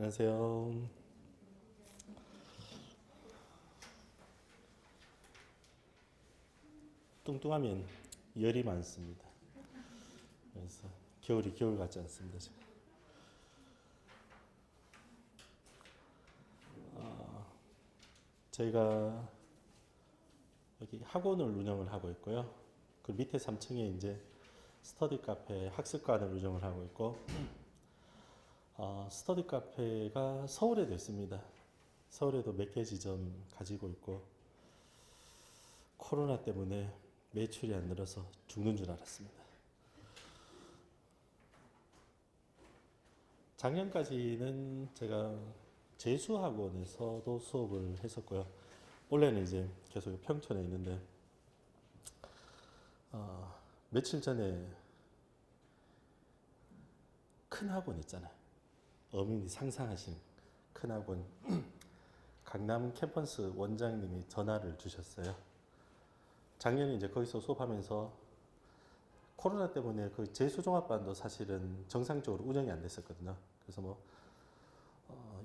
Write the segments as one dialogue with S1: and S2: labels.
S1: 안녕하세요. 뚱뚱하면 열이 많습니다. 그래서 겨울이 겨울 같지 않습니다. 지금. 저희가 여기 학원을 운영을 하고 있고요. 그 밑에 3층에 이제 스터디 카페 학습관을 운영을 하고 있고, 스터디 카페가 서울에도 있습니다. 서울에도 몇 개 지점 가지고 있고, 코로나 때문에 매출이 안 늘어서 죽는 줄 알았습니다. 작년까지는 제가 재수학원에서도 수업을 했었고요. 원래는 이제 계속 평촌에 있는데, 며칠 전에 큰 학원 있잖아요. 어민이 상상하신 큰 학원 강남 캠퍼스 원장님이 전화를 주셨어요. 작년에 이제 거기서 수업하면서 코로나 때문에 그 재수종합반도 사실은 정상적으로 운영이 안 됐었거든요. 그래서 뭐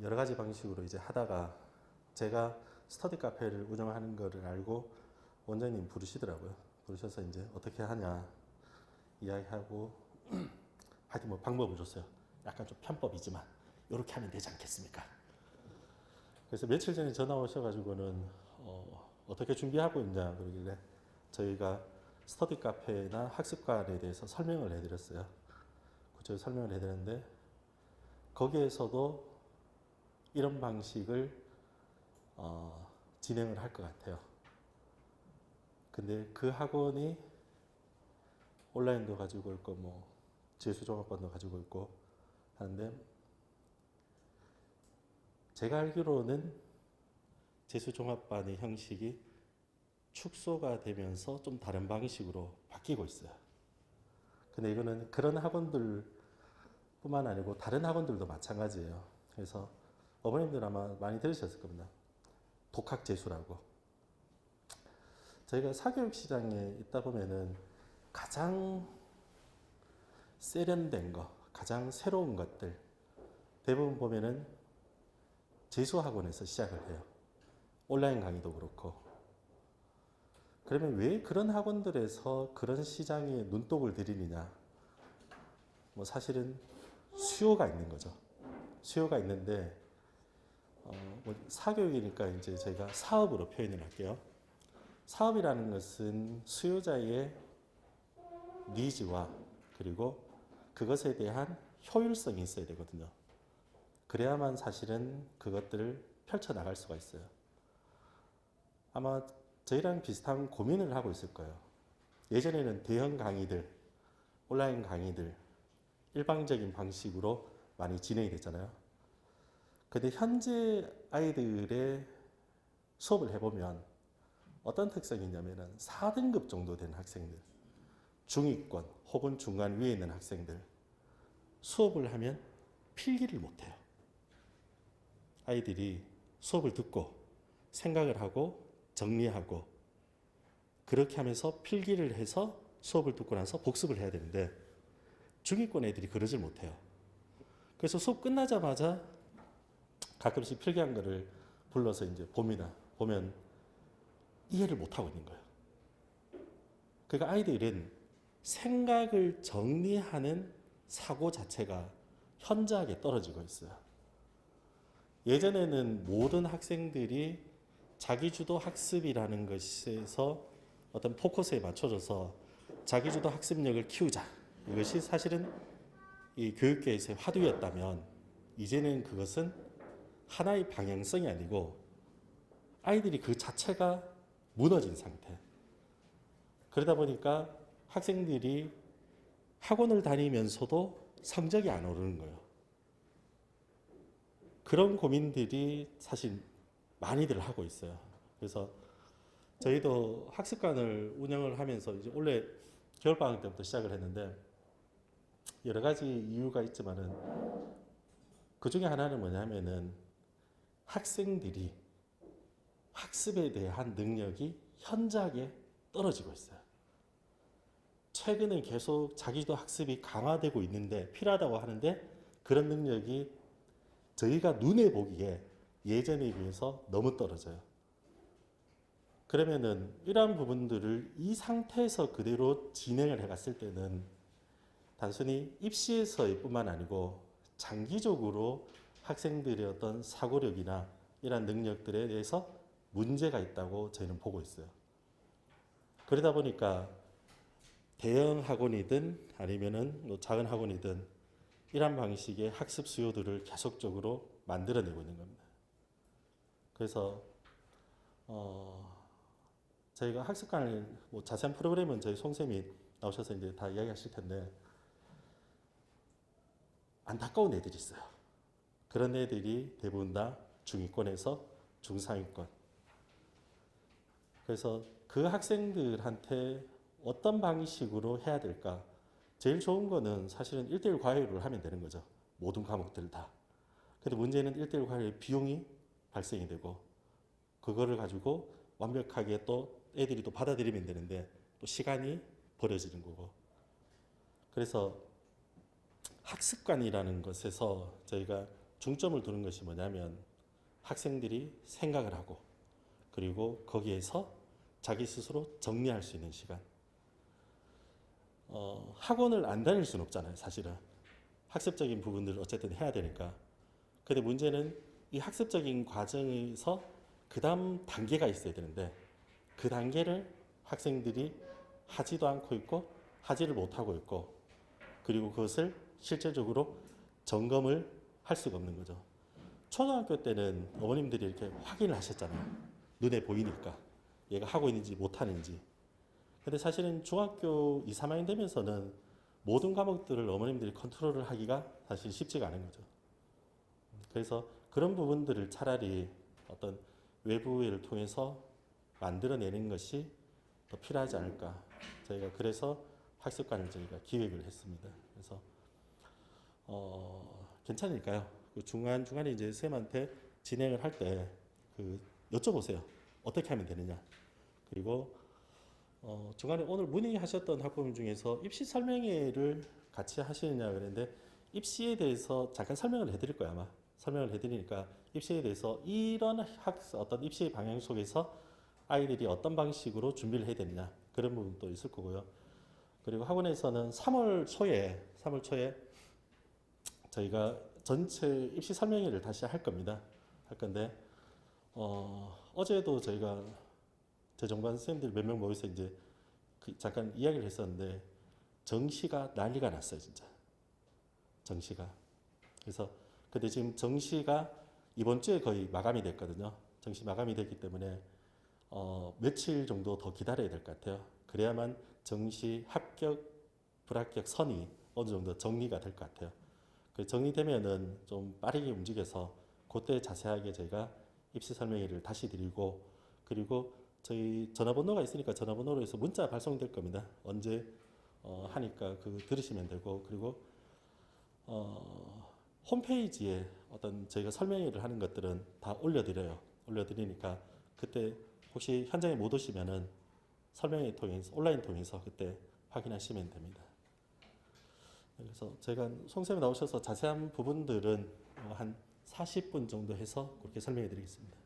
S1: 여러 가지 방식으로 이제 하다가 제가 스터디 카페를 운영하는 거를 알고 원장님 부르시더라고요. 부르셔서 이제 어떻게 하냐 이야기하고 하여튼 뭐 방법을 줬어요. 약간 좀 편법이지만 이렇게 하면 되지 않겠습니까? 그래서 며칠 전에 전화 오셔가지고는 어떻게 준비하고 있냐 그러길래 저희가 스터디 카페나 학습관에 대해서 설명을 해드렸어요. 구체적으로 설명을 해드렸는데 거기에서도 이런 방식을 진행을 할 것 같아요. 근데 그 학원이 온라인도 가지고 있고 뭐 재수종합반도 가지고 있고 하는데 제가 알기로는 재수종합반의 형식이 축소가 되면서 좀 다른 방식으로 바뀌고 있어요. 근데 이거는 그런 학원들 뿐만 아니고 다른 학원들도 마찬가지예요. 그래서 어머님들 아마 많이 들으셨을 겁니다. 독학재수라고. 저희가 사교육 시장에 있다 보면은 가장 세련된 거, 가장 새로운 것들 대부분 보면은 재수학원에서 시작을 해요. 온라인 강의도 그렇고. 그러면 왜 그런 학원들에서 그런 시장에 눈독을 들이느냐? 뭐 사실은 수요가 있는 거죠. 수요가 있는데 뭐 사교육이니까 이제 저희가 사업으로 표현을 할게요. 사업이라는 것은 수요자의 니즈와 그리고 그것에 대한 효율성이 있어야 되거든요. 그래야만 사실은 그것들을 펼쳐나갈 수가 있어요. 아마 저희랑 비슷한 고민을 하고 있을 거예요. 예전에는 대형 강의들, 온라인 강의들, 일방적인 방식으로 많이 진행이 됐잖아요. 근데 현재 아이들의 수업을 해보면 어떤 특성이 있냐면은 4등급 정도 된 학생들, 중위권 혹은 중간 위에 있는 학생들, 수업을 하면 필기를 못해요. 아이들이 수업을 듣고 생각을 하고 정리하고 그렇게 하면서 필기를 해서 수업을 듣고 나서 복습을 해야 되는데 중위권 애들이 그러질 못해요. 그래서 수업 끝나자마자 가끔씩 필기한 거를 불러서 이제 보면 이해를 못하고 있는 거예요. 그러니까 아이들은 생각을 정리하는 사고 자체가 현저하게 떨어지고 있어요. 예전에는 모든 학생들이 자기주도 학습이라는 것에서 어떤 포커스에 맞춰져서 자기주도 학습력을 키우자. 이것이 사실은 이 교육계에서의 화두였다면 이제는 그것은 하나의 방향성이 아니고 아이들이 그 자체가 무너진 상태. 그러다 보니까 학생들이 학원을 다니면서도 성적이 안 오르는 거예요. 그런 고민들이 사실 많이들 하고 있어요. 그래서 저희도 학습관을 운영을 하면서 이제 원래 겨울방학 때부터 시작을 했는데 여러 가지 이유가 있지만은 그 중에 하나는 뭐냐면은 학생들이 학습에 대한 능력이 현저하게 떨어지고 있어요. 최근에 계속 자기도 학습이 강화되고 있는데 필요하다고 하는데 그런 능력이 저희가 눈에 보기에 예전에 비해서 너무 떨어져요. 그러면은 이러한 부분들을 이 상태에서 그대로 진행을 해갔을 때는 단순히 입시에서의 뿐만 아니고 장기적으로 학생들의 어떤 사고력이나 이러한 능력들에 대해서 문제가 있다고 저희는 보고 있어요. 그러다 보니까 대형 학원이든 아니면은 뭐 작은 학원이든 이런 방식의 학습 수요들을 계속적으로 만들어내고 있는 겁니다. 그래서 저희가 학습관을 뭐 자세한 프로그램은 저희 송쌤이 나오셔서 이제 다 이야기하실 텐데 안타까운 애들이 있어요. 그런 애들이 대부분 다 중위권에서 중상위권. 그래서 그 학생들한테 어떤 방식으로 해야 될까? 제일 좋은 거는 사실은 1대1 과외를 하면 되는 거죠. 모든 과목들 다. 근데 문제는 1대1 과외 비용이 발생이 되고 그거를 가지고 완벽하게 또 애들이 또 받아들이면 되는데 또 시간이 버려지는 거고. 그래서 학습관이라는 것에서 저희가 중점을 두는 것이 뭐냐면 학생들이 생각을 하고 그리고 거기에서 자기 스스로 정리할 수 있는 시간. 학원을 안 다닐 수는 없잖아요, 사실은. 학습적인 부분들을 어쨌든 해야 되니까. 근데 문제는 이 학습적인 과정에서 그 다음 단계가 있어야 되는데 그 단계를 학생들이 하지도 않고 있고 하지를 못하고 있고 그리고 그것을 실제적으로 점검을 할 수가 없는 거죠. 초등학교 때는 어머님들이 이렇게 확인을 하셨잖아요. 눈에 보이니까 얘가 하고 있는지 못하는지. 근데 사실은 중학교 2, 3학년 되면서는 모든 과목들을 어머님들이 컨트롤을 하기가 사실 쉽지가 않은 거죠. 그래서 그런 부분들을 차라리 어떤 외부를 통해서 만들어내는 것이 더 필요하지 않을까. 저희가 그래서 학습관을 저희가 기획을 했습니다. 그래서 괜찮을까요? 그 중간중간에 이제 쌤한테 진행을 할 때 그 여쭤보세요. 어떻게 하면 되느냐. 그리고 중간에 오늘 문의하셨던 학부모 중에서 입시 설명회를 같이 하시느냐 그랬는데 입시에 대해서 잠깐 설명을 해드릴 거야 아마. 설명을 해드리니까 입시에 대해서 이런 어떤 입시의 방향 속에서 아이들이 어떤 방식으로 준비를 해야 되느냐 그런 부분도 있을 거고요. 그리고 학원에서는 3월 초에 저희가 전체 입시 설명회를 다시 할 겁니다. 할 건데 어제도 저희가 재정반 선생님들 몇 명 모여서 이제 잠깐 이야기를 했었는데 정시가 난리가 났어요 진짜. 정시가. 그래서 근데 지금 정시가 이번 주에 거의 마감이 됐거든요. 정시 마감이 됐기 때문에 며칠 정도 더 기다려야 될 것 같아요. 그래야만 정시 합격 불합격 선이 어느 정도 정리가 될 것 같아요. 그 정리되면은 좀 빠르게 움직여서 그때 자세하게 저희가 입시 설명회를 다시 드리고 그리고 저희 전화번호가 있으니까 전화번호로 해서 문자 발송될 겁니다. 언제 하니까 그 들으시면 되고 그리고 홈페이지에 어떤 저희가 설명회를 하는 것들은 다 올려드려요. 올려드리니까 그때 혹시 현장에 못 오시면은 설명회 통해서 온라인 통해서 그때 확인하시면 됩니다. 그래서 제가 송쌤이 나오셔서 자세한 부분들은 한 40분 정도 해서 그렇게 설명해 드리겠습니다.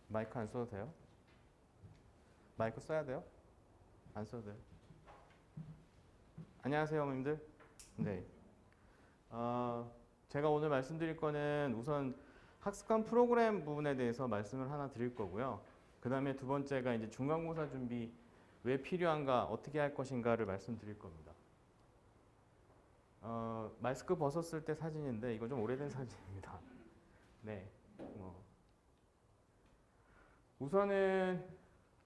S2: 마이크 안 써도 돼요? 마이크 써야 돼요? 안 써도 돼요? 안녕하세요, 어머님들. 네. 제가 오늘 말씀드릴 거는 우선 학습관 프로그램 부분에 대해서 말씀을 하나 드릴 거고요. 그 다음에 두 번째가 이제 중간고사 준비 왜 필요한가, 어떻게 할 것인가를 말씀드릴 겁니다. 마스크 벗었을 때 사진인데 이거 좀 오래된 사진입니다. 네. 우선은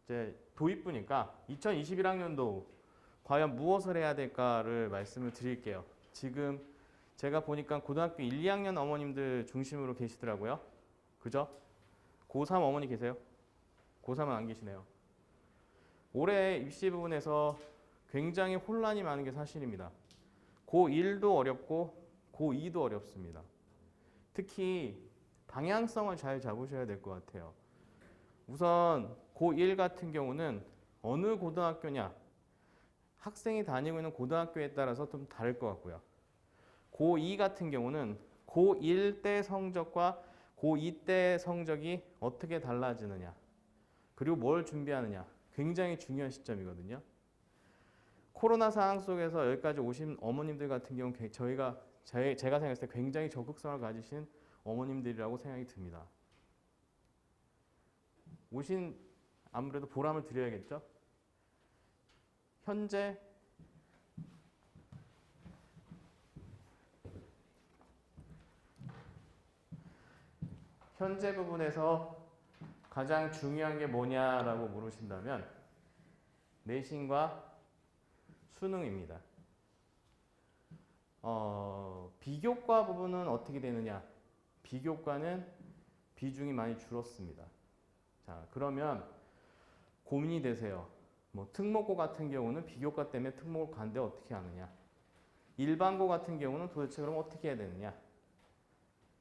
S2: 이제 도입부니까 2021학년도 과연 무엇을 해야 될까를 말씀을 드릴게요. 지금 제가 보니까 고등학교 1, 2학년 어머님들 중심으로 계시더라고요. 그죠? 고3 어머니 계세요? 고3은 안 계시네요. 올해 입시 부분에서 굉장히 혼란이 많은 게 사실입니다. 고1도 어렵고 고2도 어렵습니다. 특히 방향성을 잘 잡으셔야 될 것 같아요. 우선 고1 같은 경우는 어느 고등학교냐, 학생이 다니고 있는 고등학교에 따라서 좀 다를 것 같고요. 고2 같은 경우는 고1 때 성적과 고2 때 성적이 어떻게 달라지느냐, 그리고 뭘 준비하느냐, 굉장히 중요한 시점이거든요. 코로나 상황 속에서 여기까지 오신 어머님들 같은 경우 제가 생각했을 때 굉장히 적극성을 가지신 어머님들이라고 생각이 듭니다. 오신 아무래도 보람을 드려야겠죠? 현재 부분에서 가장 중요한 게 뭐냐라고 물으신다면 내신과 수능입니다. 비교과 부분은 어떻게 되느냐? 비교과는 비중이 많이 줄었습니다. 자, 그러면 고민이 되세요. 뭐 특목고 같은 경우는 비교과 때문에 특목을 간데 어떻게 하느냐? 일반고 같은 경우는 도대체 그럼 어떻게 해야 되느냐?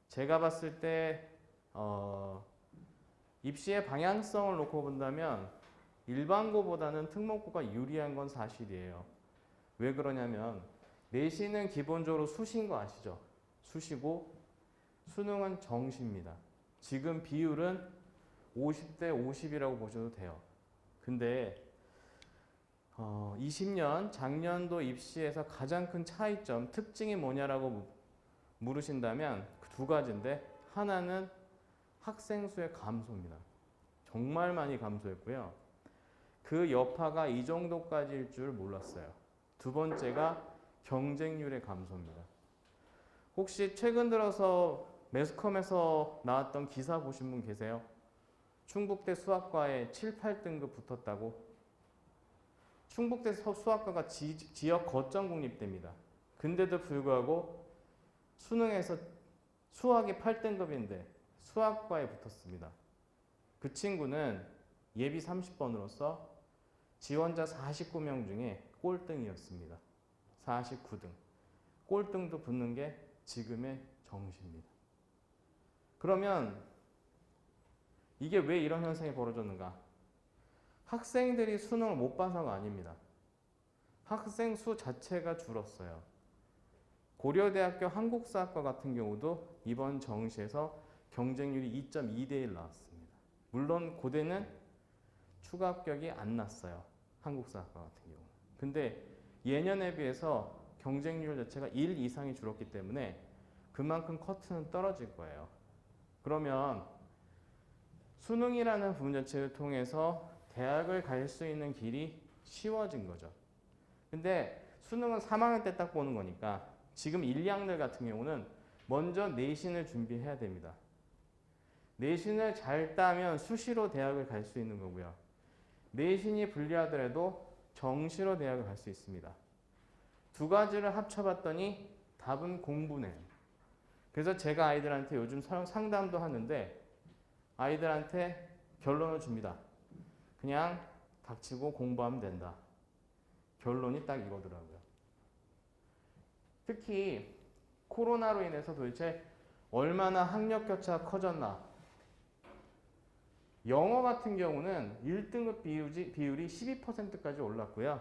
S2: 제가 봤을 때 입시의 방향성을 놓고 본다면 일반고보다는 특목고가 유리한 건 사실이에요. 왜 그러냐면 내신은 기본적으로 수시인 거 아시죠? 수시고 수능은 정시입니다. 지금 비율은 50대 50이라고 보셔도 돼요. 근데 20년 작년도 입시에서 가장 큰 차이점, 특징이 뭐냐라고 물으신다면 그 두 가지인데, 하나는 학생 수의 감소입니다. 정말 많이 감소했고요. 그 여파가 이 정도까지일 줄 몰랐어요. 두 번째가 경쟁률의 감소입니다. 혹시 최근 들어서 매스컴에서 나왔던 기사 보신 분 계세요? 충북대 수학과에 7, 8등급 붙었다고? 충북대 수학과가 지역 거점 국립대입니다. 근데도 불구하고 수능에서 수학이 8등급인데 수학과에 붙었습니다. 그 친구는 예비 30번으로서 지원자 49명 중에 꼴등이었습니다. 49등. 꼴등도 붙는 게 지금의 정시입니다. 그러면 이게 왜 이런 현상이 벌어졌는가? 학생들이 수능을 못 봐서가 아닙니다. 학생 수 자체가 줄었어요. 고려대학교 한국사학과 같은 경우도 이번 정시에서 경쟁률이 2.2대 1 나왔습니다. 물론 고대는 추가 합격이 안 났어요. 한국사학과 같은 경우. 근데 예년에 비해서 경쟁률 자체가 1 이상이 줄었기 때문에 그만큼 커트는 떨어질 거예요. 그러면 수능이라는 부분 자체를 통해서 대학을 갈 수 있는 길이 쉬워진 거죠. 근데 수능은 3학년 때 딱 보는 거니까 지금 1, 2학년 같은 경우는 먼저 내신을 준비해야 됩니다. 내신을 잘 따면 수시로 대학을 갈 수 있는 거고요. 내신이 불리하더라도 정시로 대학을 갈 수 있습니다. 두 가지를 합쳐봤더니 답은 공부네요. 그래서 제가 아이들한테 요즘 상담도 하는데 아이들한테 결론을 줍니다. 그냥 닥치고 공부하면 된다. 결론이 딱 이거더라고요. 특히 코로나로 인해서 도대체 얼마나 학력 격차가 커졌나. 영어 같은 경우는 1등급 비율이 12%까지 올랐고요.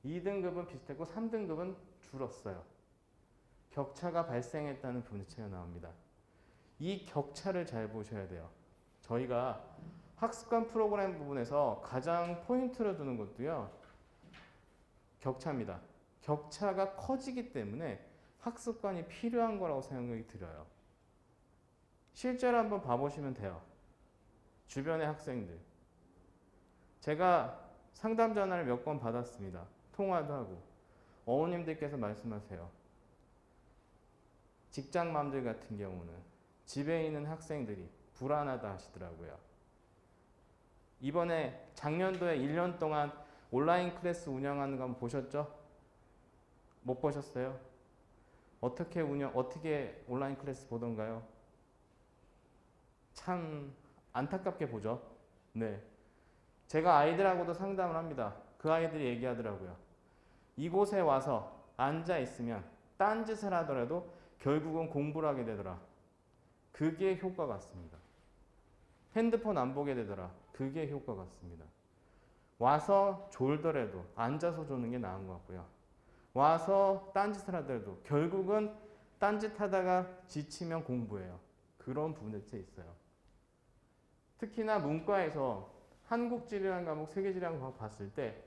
S2: 2등급은 비슷했고 3등급은 줄었어요. 격차가 발생했다는 분체가 나옵니다. 이 격차를 잘 보셔야 돼요. 저희가 학습관 프로그램 부분에서 가장 포인트를 두는 것도요, 격차입니다. 격차가 커지기 때문에 학습관이 필요한 거라고 생각이 들어요. 실제로 한번 봐보시면 돼요. 주변의 학생들. 제가 상담 전화를 몇 건 받았습니다. 통화도 하고. 어머님들께서 말씀하세요. 직장맘들 같은 경우는 집에 있는 학생들이 불안하다 하시더라고요. 이번에 작년도에 1년 동안 온라인 클래스 운영하는 거 한번 보셨죠? 못 보셨어요? 어떻게 온라인 클래스 보던가요? 참 안타깝게 보죠. 네. 제가 아이들하고도 상담을 합니다. 그 아이들이 얘기하더라고요. 이곳에 와서 앉아 있으면 딴짓을 하더라도 결국은 공부를 하게 되더라. 그게 효과 같습니다. 핸드폰 안 보게 되더라. 그게 효과 같습니다. 와서 졸더라도 앉아서 조는 게 나은 것 같고요. 와서 딴짓을 하더라도 결국은 딴짓하다가 지치면 공부해요. 그런 부분에 있어요. 특히나 문과에서 한국지리라는 과목, 세계지리라는 과목 봤을 때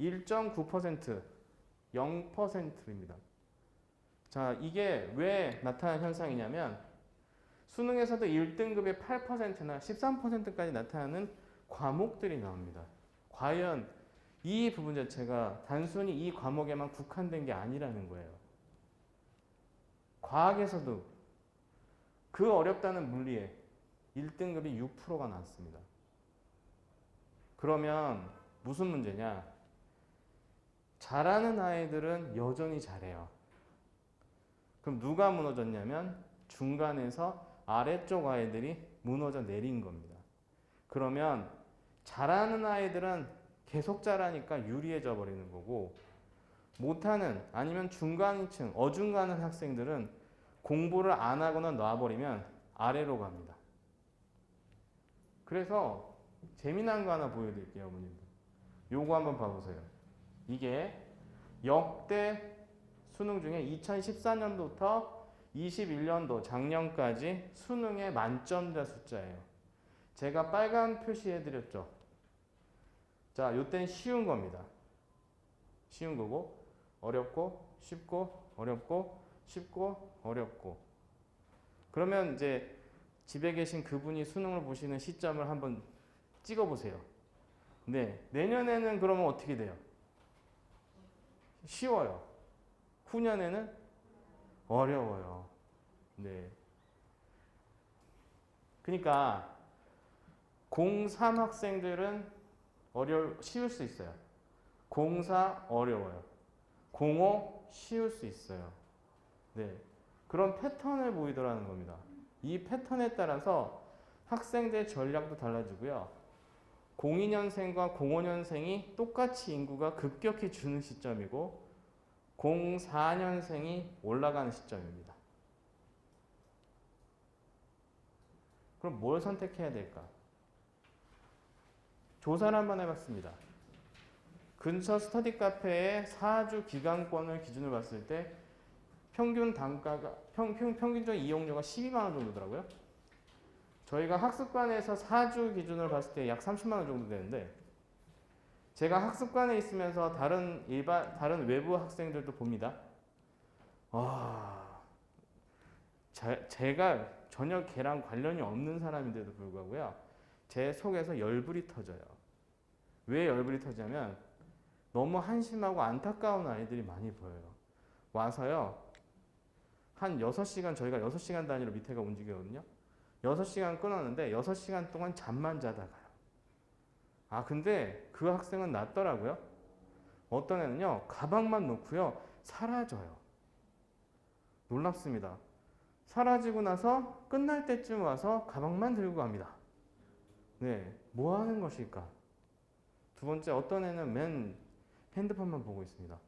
S2: 1.9%, 0%입니다. 자, 이게 왜 나타나는 현상이냐면 수능에서도 1등급의 8%나 13%까지 나타나는 과목들이 나옵니다. 과연 이 부분 자체가 단순히 이 과목에만 국한된 게 아니라는 거예요. 과학에서도 그 어렵다는 물리에 1등급이 6%가 나왔습니다. 그러면 무슨 문제냐? 잘하는 아이들은 여전히 잘해요. 그럼 누가 무너졌냐면 중간에서 아래쪽 아이들이 무너져 내린 겁니다. 그러면 잘하는 아이들은 계속 잘하니까 유리해져 버리는 거고, 못하는 아니면 중간층, 어중간한 학생들은 공부를 안 하거나 놔버리면 아래로 갑니다. 그래서 재미난 거 하나 보여드릴게요, 어머님들. 요거 한번 봐보세요. 이게 역대 수능 중에 2014년도부터 21년도 작년까지 수능의 만점자 숫자예요. 제가 빨간 표시해드렸죠. 자, 요땐 쉬운 겁니다. 쉬운 거고, 어렵고, 쉽고, 어렵고, 쉽고, 어렵고. 그러면 이제 집에 계신 그분이 수능을 보시는 시점을 한번 찍어보세요. 네, 내년에는 그러면 어떻게 돼요? 쉬워요. 후년에는 어려워요. 네. 그러니까 03 학생들은 쉬울 수 있어요. 04 어려워요. 05 쉬울 수 있어요. 네. 그런 패턴을 보이더라는 겁니다. 이 패턴에 따라서 학생들의 전략도 달라지고요. 02년생과 05년생이 똑같이 인구가 급격히 주는 시점이고 04년생이 올라가는 시점입니다. 그럼 뭘 선택해야 될까? 조사를 한번 해봤습니다. 근처 스터디 카페의 4주 기간권을 기준으로 봤을 때 평균 단가가 평균적 이용료가 12만 원 정도더라고요. 저희가 학습관에서 4주 기준으로 봤을 때 약 30만 원 정도 되는데, 제가 학습관에 있으면서 다른 외부 학생들도 봅니다. 제가 전혀 걔랑 관련이 없는 사람인데도 불구하고요, 제 속에서 열불이 터져요. 왜 열불이 터지냐면 너무 한심하고 안타까운 아이들이 많이 보여요. 와서요, 한 6시간, 저희가 6시간 단위로 밑에가 움직이거든요. 6시간 끊었는데 6시간 동안 잠만 자다 가요. 근데 그 학생은 낫더라고요. 어떤 애는요, 가방만 놓고요, 사라져요. 놀랍습니다. 사라지고 나서 끝날 때쯤 와서 가방만 들고 갑니다. 네, 뭐 하는 것일까? 두 번째, 어떤 애는 맨 핸드폰만 보고 있습니다.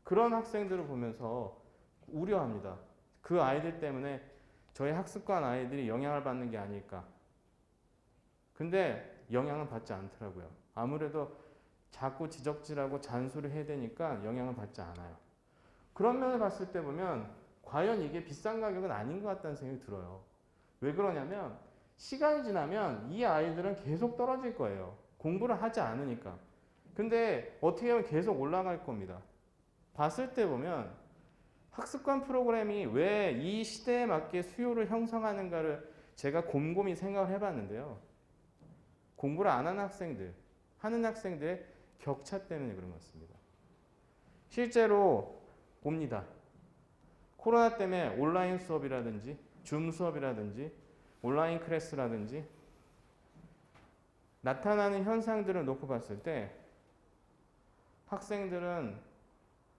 S2: 그런 학생들을 보면서 우려합니다. 그 아이들 때문에 저희 학습관 아이들이 영향을 받는 게 아닐까. 근데 영향을 받지 않더라고요. 아무래도 자꾸 지적질하고 잔소리를 해야 되니까 영향을 받지 않아요. 그런 면을 봤을 때 보면 과연 이게 비싼 가격은 아닌 것 같다는 생각이 들어요. 왜 그러냐면 시간이 지나면 이 아이들은 계속 떨어질 거예요. 공부를 하지 않으니까. 근데 어떻게 하면 계속 올라갈 겁니다. 봤을 때 보면 학습관 프로그램이 왜 이 시대에 맞게 수요를 형성하는가를 제가 곰곰이 생각을 해봤는데요. 공부를 안 하는 학생들, 하는 학생들의 격차 때문에 그런 것 같습니다. 실제로 봅니다. 코로나 때문에 온라인 수업이라든지 줌 수업이라든지 온라인 클래스라든지 나타나는 현상들을 놓고 봤을 때 학생들은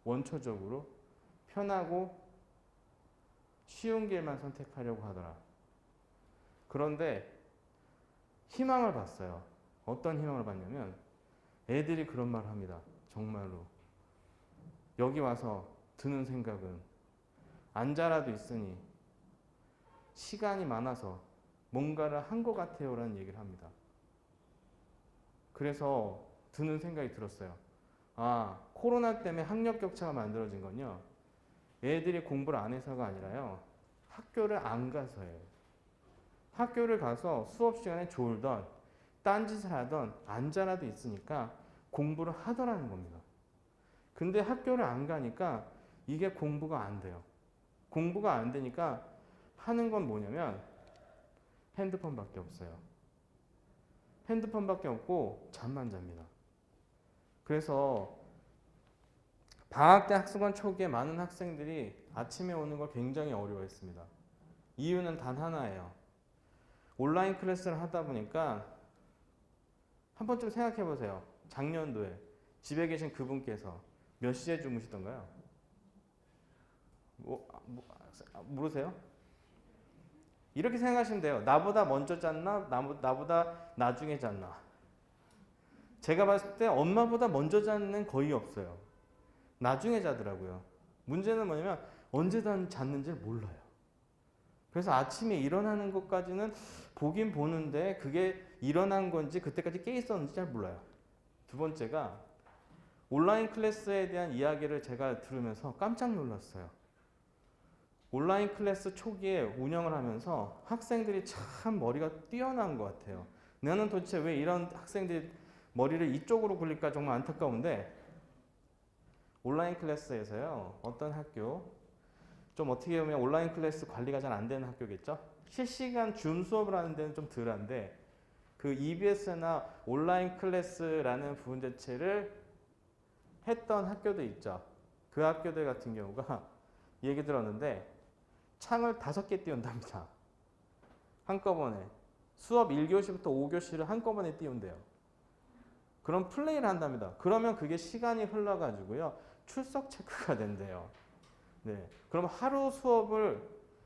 S2: 원초적으로 편하고 쉬운 길만 선택하려고 하더라. 그런데 희망을 봤어요. 어떤 희망을 봤냐면 애들이 그런 말을 합니다. 정말로. 여기 와서 드는 생각은 앉아라도 있으니 시간이 많아서 뭔가를 한 것 같아요 라는 얘기를 합니다. 그래서 드는 생각이 들었어요. 아, 코로나 때문에 학력 격차가 만들어진 건요. 애들이 공부를 안 해서가 아니라요. 학교를 안 가서예요. 학교를 가서 수업 시간에 졸던 딴짓을 하던 앉아라도 있으니까 공부를 하더라는 겁니다. 근데 학교를 안 가니까 이게 공부가 안 돼요. 공부가 안 되니까 하는 건 뭐냐면 핸드폰밖에 없어요. 핸드폰밖에 없고 잠만 잡니다. 그래서 방학 때 학습관 초기에 많은 학생들이 아침에 오는 걸 굉장히 어려워했습니다. 이유는 단 하나예요. 온라인 클래스를 하다 보니까 한 번쯤 생각해 보세요. 작년도에 집에 계신 그분께서 몇 시에 주무시던가요? 모르세요? 이렇게 생각하시면 돼요. 나보다 먼저 잤나? 나보다 나중에 잤나? 제가 봤을 때 엄마보다 먼저 자는 거의 없어요. 나중에 자더라고요. 문제는 뭐냐면 언제 잤는지 몰라요. 그래서 아침에 일어나는 것까지는 보긴 보는데 그게 일어난 건지 그때까지 깨 있었는지 잘 몰라요. 두 번째가 온라인 클래스에 대한 이야기를 제가 들으면서 깜짝 놀랐어요. 온라인 클래스 초기에 운영을 하면서 학생들이 참 머리가 뛰어난 것 같아요. 나는 도대체 왜 이런 학생들이 머리를 이쪽으로 굴릴까 정말 안타까운데 온라인 클래스에서요. 어떤 학교, 좀 어떻게 보면 온라인 클래스 관리가 잘 안 되는 학교겠죠? 실시간 줌 수업을 하는 데는 좀 덜한데 그 EBS나 온라인 클래스라는 부분 자체를 했던 학교도 있죠. 그 학교들 같은 경우가 얘기 들었는데 창을 5개 띄운답니다. 한꺼번에. 수업 1교시부터 5교시를 한꺼번에 띄운대요. 그럼 플레이를 한답니다. 그러면 그게 시간이 흘러가지고요. 출석 체크가 된대요. 네. 그럼 하루 수업을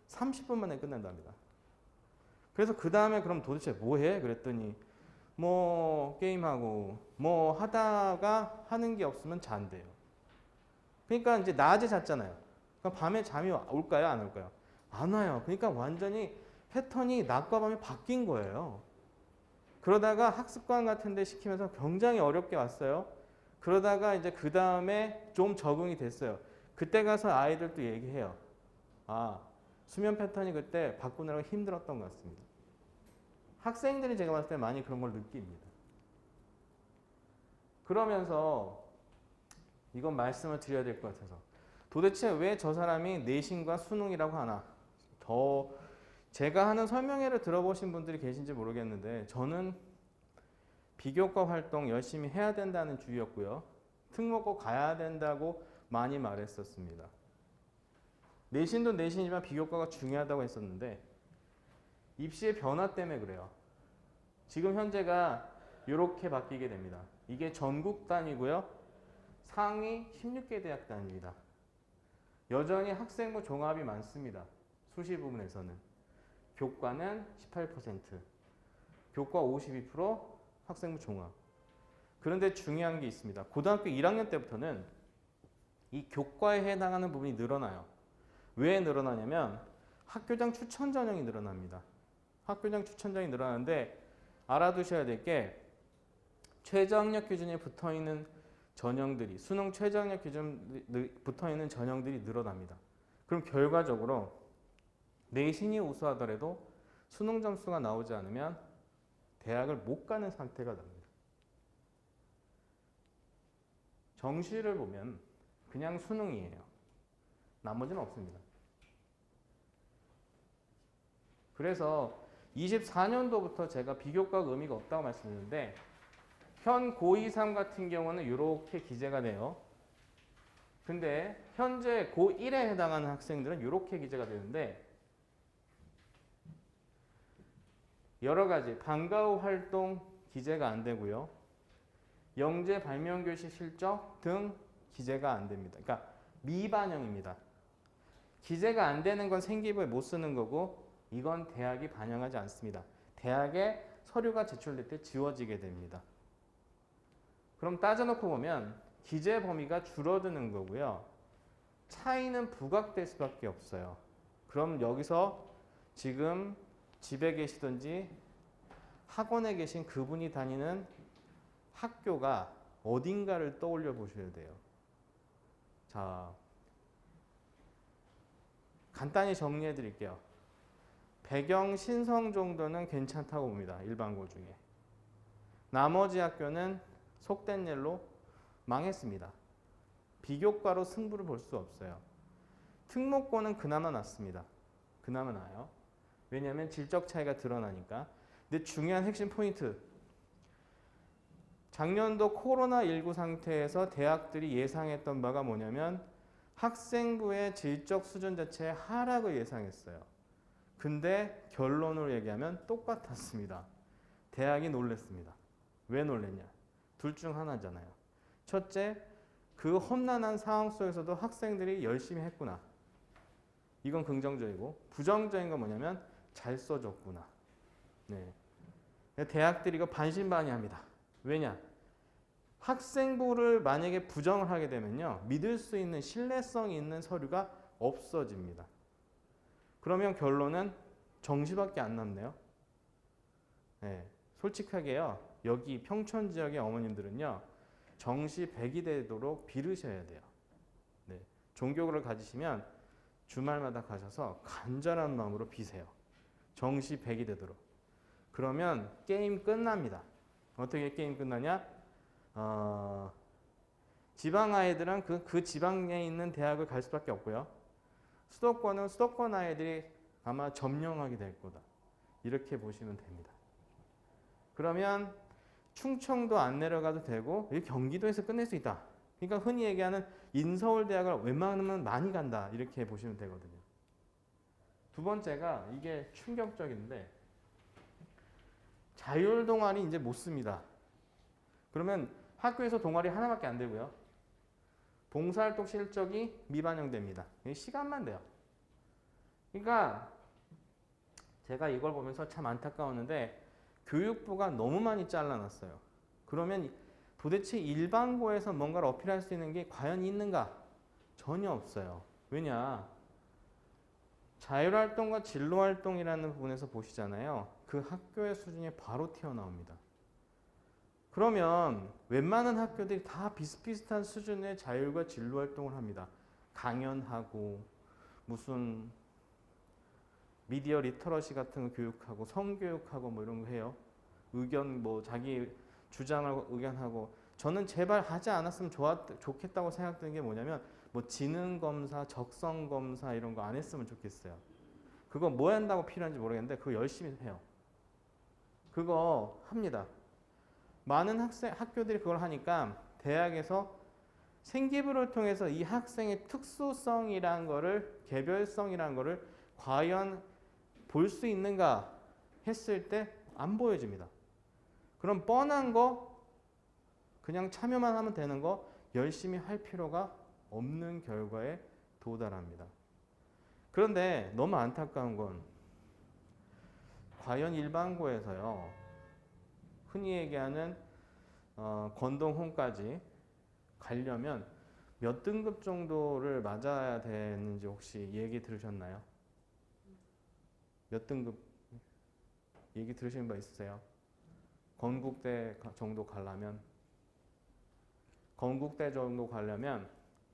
S2: 30분 만에 끝낸답니다. 그래서 그 다음에 그럼 도대체 뭐 해? 그랬더니 뭐 게임하고 뭐 하다가 하는 게 없으면 잔대요. 그러니까 이제 낮에 잤잖아요. 그럼 밤에 잠이 올까요? 안 올까요? 안 와요. 그러니까 완전히 패턴이 낮과 밤이 바뀐 거예요. 그러다가 학습관 같은 데 시키면서 굉장히 어렵게 왔어요. 그러다가 이제 그 다음에 좀 적응이 됐어요. 그때 가서 아이들도 얘기해요. 아, 수면 패턴이 그때 바꾸느라고 힘들었던 것 같습니다. 학생들이 제가 봤을 때 많이 그런 걸 느낍니다. 그러면서 이건 말씀을 드려야 될 것 같아서 도대체 왜 저 사람이 내신과 수능이라고 하나? 제가 하는 설명회를 들어보신 분들이 계신지 모르겠는데 저는 비교과 활동 열심히 해야 된다는 주의였고요. 특목고 가야 된다고 많이 말했었습니다. 내신도 내신이지만 비교과가 중요하다고 했었는데 입시의 변화 때문에 그래요. 지금 현재가 이렇게 바뀌게 됩니다. 이게 전국 단위고요. 상위 16개 대학 단위입니다. 여전히 학생부 종합이 많습니다. 수시 부분에서는. 교과는 18%, 교과 52%, 학생부 종합. 그런데 중요한 게 있습니다. 고등학교 1학년 때부터는 이 교과에 해당하는 부분이 늘어나요. 왜 늘어나냐면 학교장 추천 전형이 늘어납니다. 학교장 추천 전형이 늘어나는데 알아두셔야 될 게 최저학력 기준에 붙어있는 전형들이 수능 최저학력 기준에 붙어있는 전형들이 늘어납니다. 그럼 결과적으로 내신이 우수하더라도 수능 점수가 나오지 않으면 대학을 못 가는 상태가 납니다. 정시를 보면 그냥 수능이에요. 나머지는 없습니다. 그래서 24년도부터 제가 비교과 의미가 없다고 말씀드렸는데 현 고2, 3 같은 경우는 이렇게 기재가 돼요. 근데 현재 고1에 해당하는 학생들은 이렇게 기재가 되는데 여러 가지 방과 후 활동 기재가 안 되고요. 영재 발명교실 실적 등 기재가 안 됩니다. 그러니까 미반영입니다. 기재가 안 되는 건 생기부에 못 쓰는 거고 이건 대학이 반영하지 않습니다. 대학의 서류가 제출될 때 지워지게 됩니다. 그럼 따져놓고 보면 기재 범위가 줄어드는 거고요. 차이는 부각될 수밖에 없어요. 그럼 여기서 지금 집에 계시든지 학원에 계신 그분이 다니는 학교가 어딘가를 떠올려 보셔야 돼요. 자, 간단히 정리해 드릴게요. 배경 신성 정도는 괜찮다고 봅니다. 일반고 중에. 나머지 학교는 속된 일로 망했습니다. 비교과로 승부를 볼 수 없어요. 특목고는 그나마 낫습니다. 그나마 나아요. 왜냐하면 질적 차이가 드러나니까. 근데 중요한 핵심 포인트. 작년도 코로나19 상태에서 대학들이 예상했던 바가 뭐냐면 학생부의 질적 수준 자체의 하락을 예상했어요. 근데 결론으로 얘기하면 똑같았습니다. 대학이 놀랬습니다. 왜 놀랬냐? 둘 중 하나잖아요. 첫째, 그 험난한 상황 속에서도 학생들이 열심히 했구나. 이건 긍정적이고, 부정적인 건 뭐냐면 잘 써줬구나. 네. 대학들이 이거 반신반의합니다. 왜냐? 학생부를 만약에 부정을 하게 되면요, 믿을 수 있는 신뢰성이 있는 서류가 없어집니다. 그러면 결론은 정시밖에 안 남네요. 네. 솔직하게요, 여기 평촌 지역의 어머님들은요, 정시 100이 되도록 비르셔야 돼요. 네. 종교를 가지시면 주말마다 가셔서 간절한 마음으로 비세요. 정시 100이 되도록. 그러면 게임 끝납니다. 어떻게 게임 끝나냐? 지방 아이들은 그 지방에 있는 대학을 갈 수밖에 없고요. 수도권은 수도권 아이들이 아마 점령하게 될 거다. 이렇게 보시면 됩니다. 그러면 충청도 안 내려가도 되고 경기도에서 끝낼 수 있다. 그러니까 흔히 얘기하는 인서울대학을 웬만하면 많이 간다. 이렇게 보시면 되거든요. 두 번째가 이게 충격적인데 자율 동아리 이제 못 씁니다. 그러면 학교에서 동아리 하나밖에 안 되고요. 봉사활동 실적이 미반영됩니다. 시간만 돼요. 그러니까 제가 이걸 보면서 참 안타까웠는데 교육부가 너무 많이 잘라놨어요. 그러면 도대체 일반고에서 뭔가를 어필할 수 있는 게 과연 있는가? 전혀 없어요. 왜냐? 자율활동과 진로활동이라는 부분에서 보시잖아요. 그 학교의 수준이 바로 튀어나옵니다. 그러면 웬만한 학교들이 다 비슷비슷한 수준의 자율과 진로활동을 합니다. 강연하고 무슨 미디어 리터러시 같은 거 교육하고 성교육하고 뭐 이런 거 해요. 의견 뭐 자기 주장을 의견하고 저는 제발 하지 않았으면 좋겠다고 생각되는 게 뭐냐면 뭐 지능 검사, 적성 검사 이런 거 안 했으면 좋겠어요. 그거 뭐 한다고 필요한지 모르겠는데 그거 열심히 해요. 그거 합니다. 많은 학교들이 그걸 하니까 대학에서 생기부를 통해서 이 학생의 특수성이란 거를 개별성이란 거를 과연 볼 수 있는가 했을 때 안 보여집니다. 그럼 뻔한 거 그냥 참여만 하면 되는 거 열심히 할 필요가 없는 결과에 도달합니다. 그런데 너무 안타까운 건 과연 일반고에서요 흔히 얘기하는 건동홈까지 가려면 몇 등급 정도를 맞아야 되는지 혹시 얘기 들으셨나요? 몇 등급 얘기 들으신 바 있으세요? 건국대 정도 가려면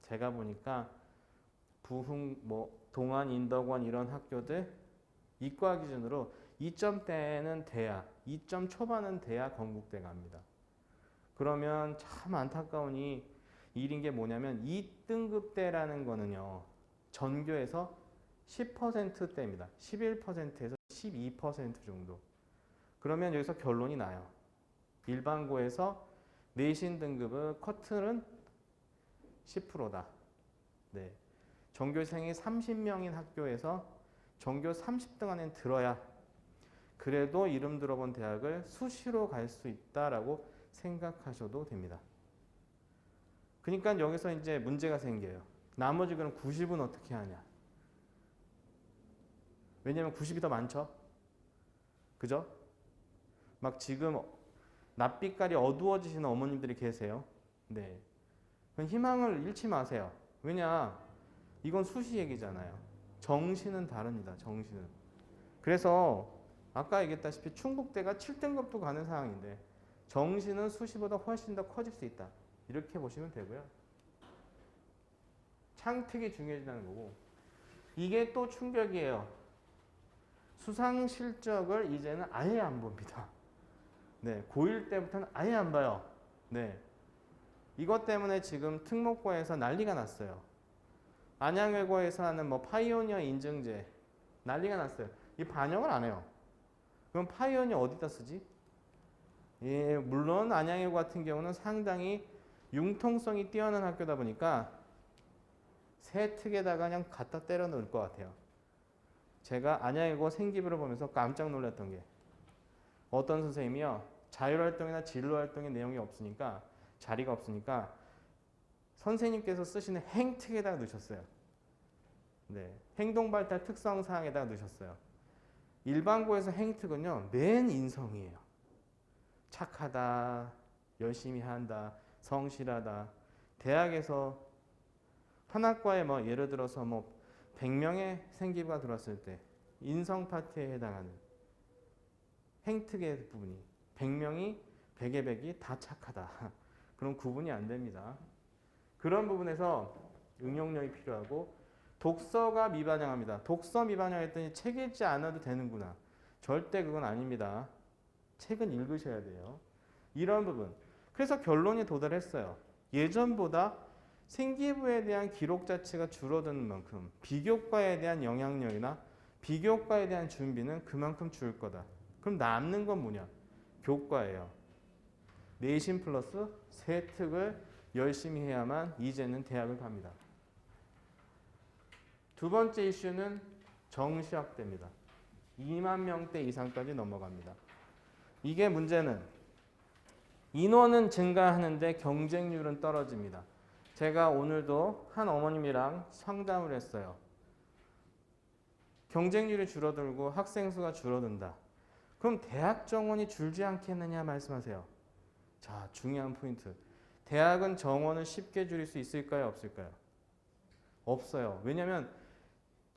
S2: 제가 보니까 부흥 뭐 동안 인덕원 이런 학교들 이과 기준으로 2점대는 돼야 2점 초반은 돼야 건국대 갑니다. 그러면 참 안타까운 일인 게 뭐냐면 2등급대라는 거는요 전교에서 10%대입니다. 11%에서 12% 정도. 그러면 여기서 결론이 나요. 일반고에서 내신 등급은 커트는 10%다. 네. 전교생이 30명인 학교에서 전교 30등 안에 들어야 그래도 이름 들어본 대학을 수시로 갈 수 있다라고 생각하셔도 됩니다. 그러니까 여기서 이제 문제가 생겨요. 나머지 그럼 90은 어떻게 하냐? 왜냐면 90이 더 많죠? 그죠? 막 지금 낯빛깔이 어두워지시는 어머님들이 계세요. 네. 그럼 희망을 잃지 마세요. 왜냐? 이건 수시 얘기잖아요. 정시는 다릅니다. 정시는. 그래서 아까 얘기했다시피 충북대가 7등급도 가는 상황인데 정시는 수시보다 훨씬 더 커질 수 있다. 이렇게 보시면 되고요. 창특이 중요해진다는 거고 이게 또 충격이에요. 수상 실적을 이제는 아예 안 봅니다. 네, 고1 때부터는 아예 안 봐요. 네, 이것 때문에 지금 특목고에서 난리가 났어요. 안양외고에서 하는 뭐 파이오니어 인증제 난리가 났어요. 이 반영을 안 해요. 그럼 파이오니어 어디다 쓰지? 예, 물론 안양외고 같은 경우는 상당히 융통성이 뛰어난 학교다 보니까 새 특에다가 그냥 갖다 때려 넣을 것 같아요. 제가 안양외고 생기부를 보면서 깜짝 놀랐던 게 어떤 선생님이요. 자율활동이나 진로활동의 내용이 없으니까 자리가 없으니까 선생님께서 쓰시는 행특에다가 넣으셨어요. 네, 행동발달 특성사항에다가 넣으셨어요. 일반고에서 행특은요. 맨 인성이에요. 착하다, 열심히 한다, 성실하다. 대학에서 한학과에 뭐 예를 들어서 뭐 100명의 생기부가 들어왔을 때 인성 파트에 해당하는 행특의 부분이 100명이 100의 100이 다 착하다. 그럼 구분이 안 됩니다. 그런 부분에서 응용력이 필요하고 독서가 미반영합니다. 독서 미반영했더니 책 읽지 않아도 되는구나. 절대 그건 아닙니다. 책은 읽으셔야 돼요. 이런 부분. 그래서 결론에 도달했어요. 예전보다 생기부에 대한 기록 자체가 줄어드는 만큼 비교과에 대한 영향력이나 비교과에 대한 준비는 그만큼 줄 거다. 그럼 남는 건 뭐냐? 교과예요. 내신 플러스 새 특을 열심히 해야만 이제는 대학을 갑니다. 두 번째 이슈는 정시 확대입니다. 2만 명대 이상까지 넘어갑니다. 이게 문제는 인원은 증가하는데 경쟁률은 떨어집니다. 제가 오늘도 한 어머님이랑 상담을 했어요. 경쟁률이 줄어들고 학생 수가 줄어든다. 그럼 대학 정원이 줄지 않겠느냐 말씀하세요. 자, 중요한 포인트. 대학은 정원을 쉽게 줄일 수 있을까요? 없을까요? 없어요. 왜냐하면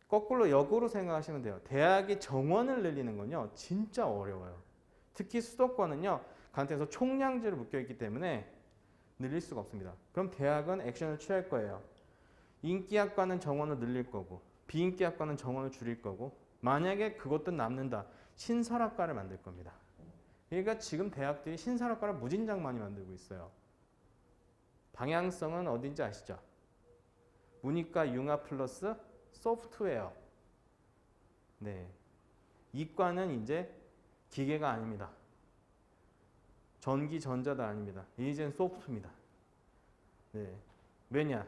S2: 거꾸로 역으로 생각하시면 돼요. 대학이 정원을 늘리는 건요. 진짜 어려워요. 특히 수도권은요. 간단해서 총량제로 묶여있기 때문에 늘릴 수가 없습니다. 그럼 대학은 액션을 취할 거예요. 인기학과는 정원을 늘릴 거고 비인기학과는 정원을 줄일 거고 만약에 그것도 남는다. 신설학과를 만들 겁니다. 그러니까 지금 대학들이 신설학과를 무진장 많이 만들고 있어요. 방향성은 어딘지 아시죠? 문이과 융합 플러스 소프트웨어. 네, 이과는 이제 기계가 아닙니다. 전기 전자도 아닙니다. 이젠 소프트입니다. 네, 왜냐?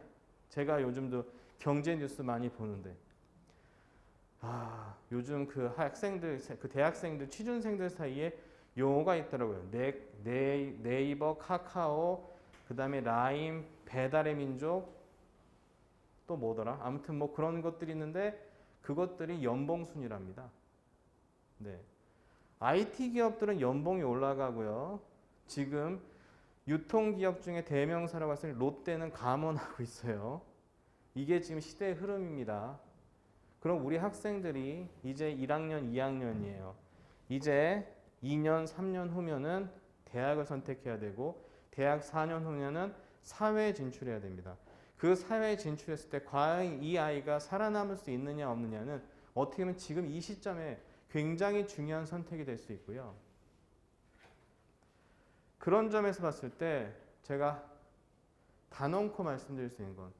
S2: 제가 요즘도 경제 뉴스 많이 보는데 요즘 그 학생들, 그 대학생들, 취준생들 사이에 용어가 있더라고요. 네이버, 카카오, 그 다음에 라임, 배달의 민족, 또 뭐더라? 아무튼 뭐 그런 것들이 있는데 그것들이 연봉순이랍니다. 네, IT 기업들은 연봉이 올라가고요. 지금 유통기업 중에 대명사라고 했을 때 롯데는 감원하고 있어요. 이게 지금 시대의 흐름입니다. 그럼 우리 학생들이 이제 1학년, 2학년이에요. 이제 2년, 3년 후면은 대학을 선택해야 되고 대학 4년 후면은 사회에 진출해야 됩니다. 그 사회에 진출했을 때 과연 이 아이가 살아남을 수 있느냐 없느냐는 어떻게 보면 지금 이 시점에 굉장히 중요한 선택이 될 수 있고요. 그런 점에서 봤을 때 제가 단언코 말씀드릴 수 있는 건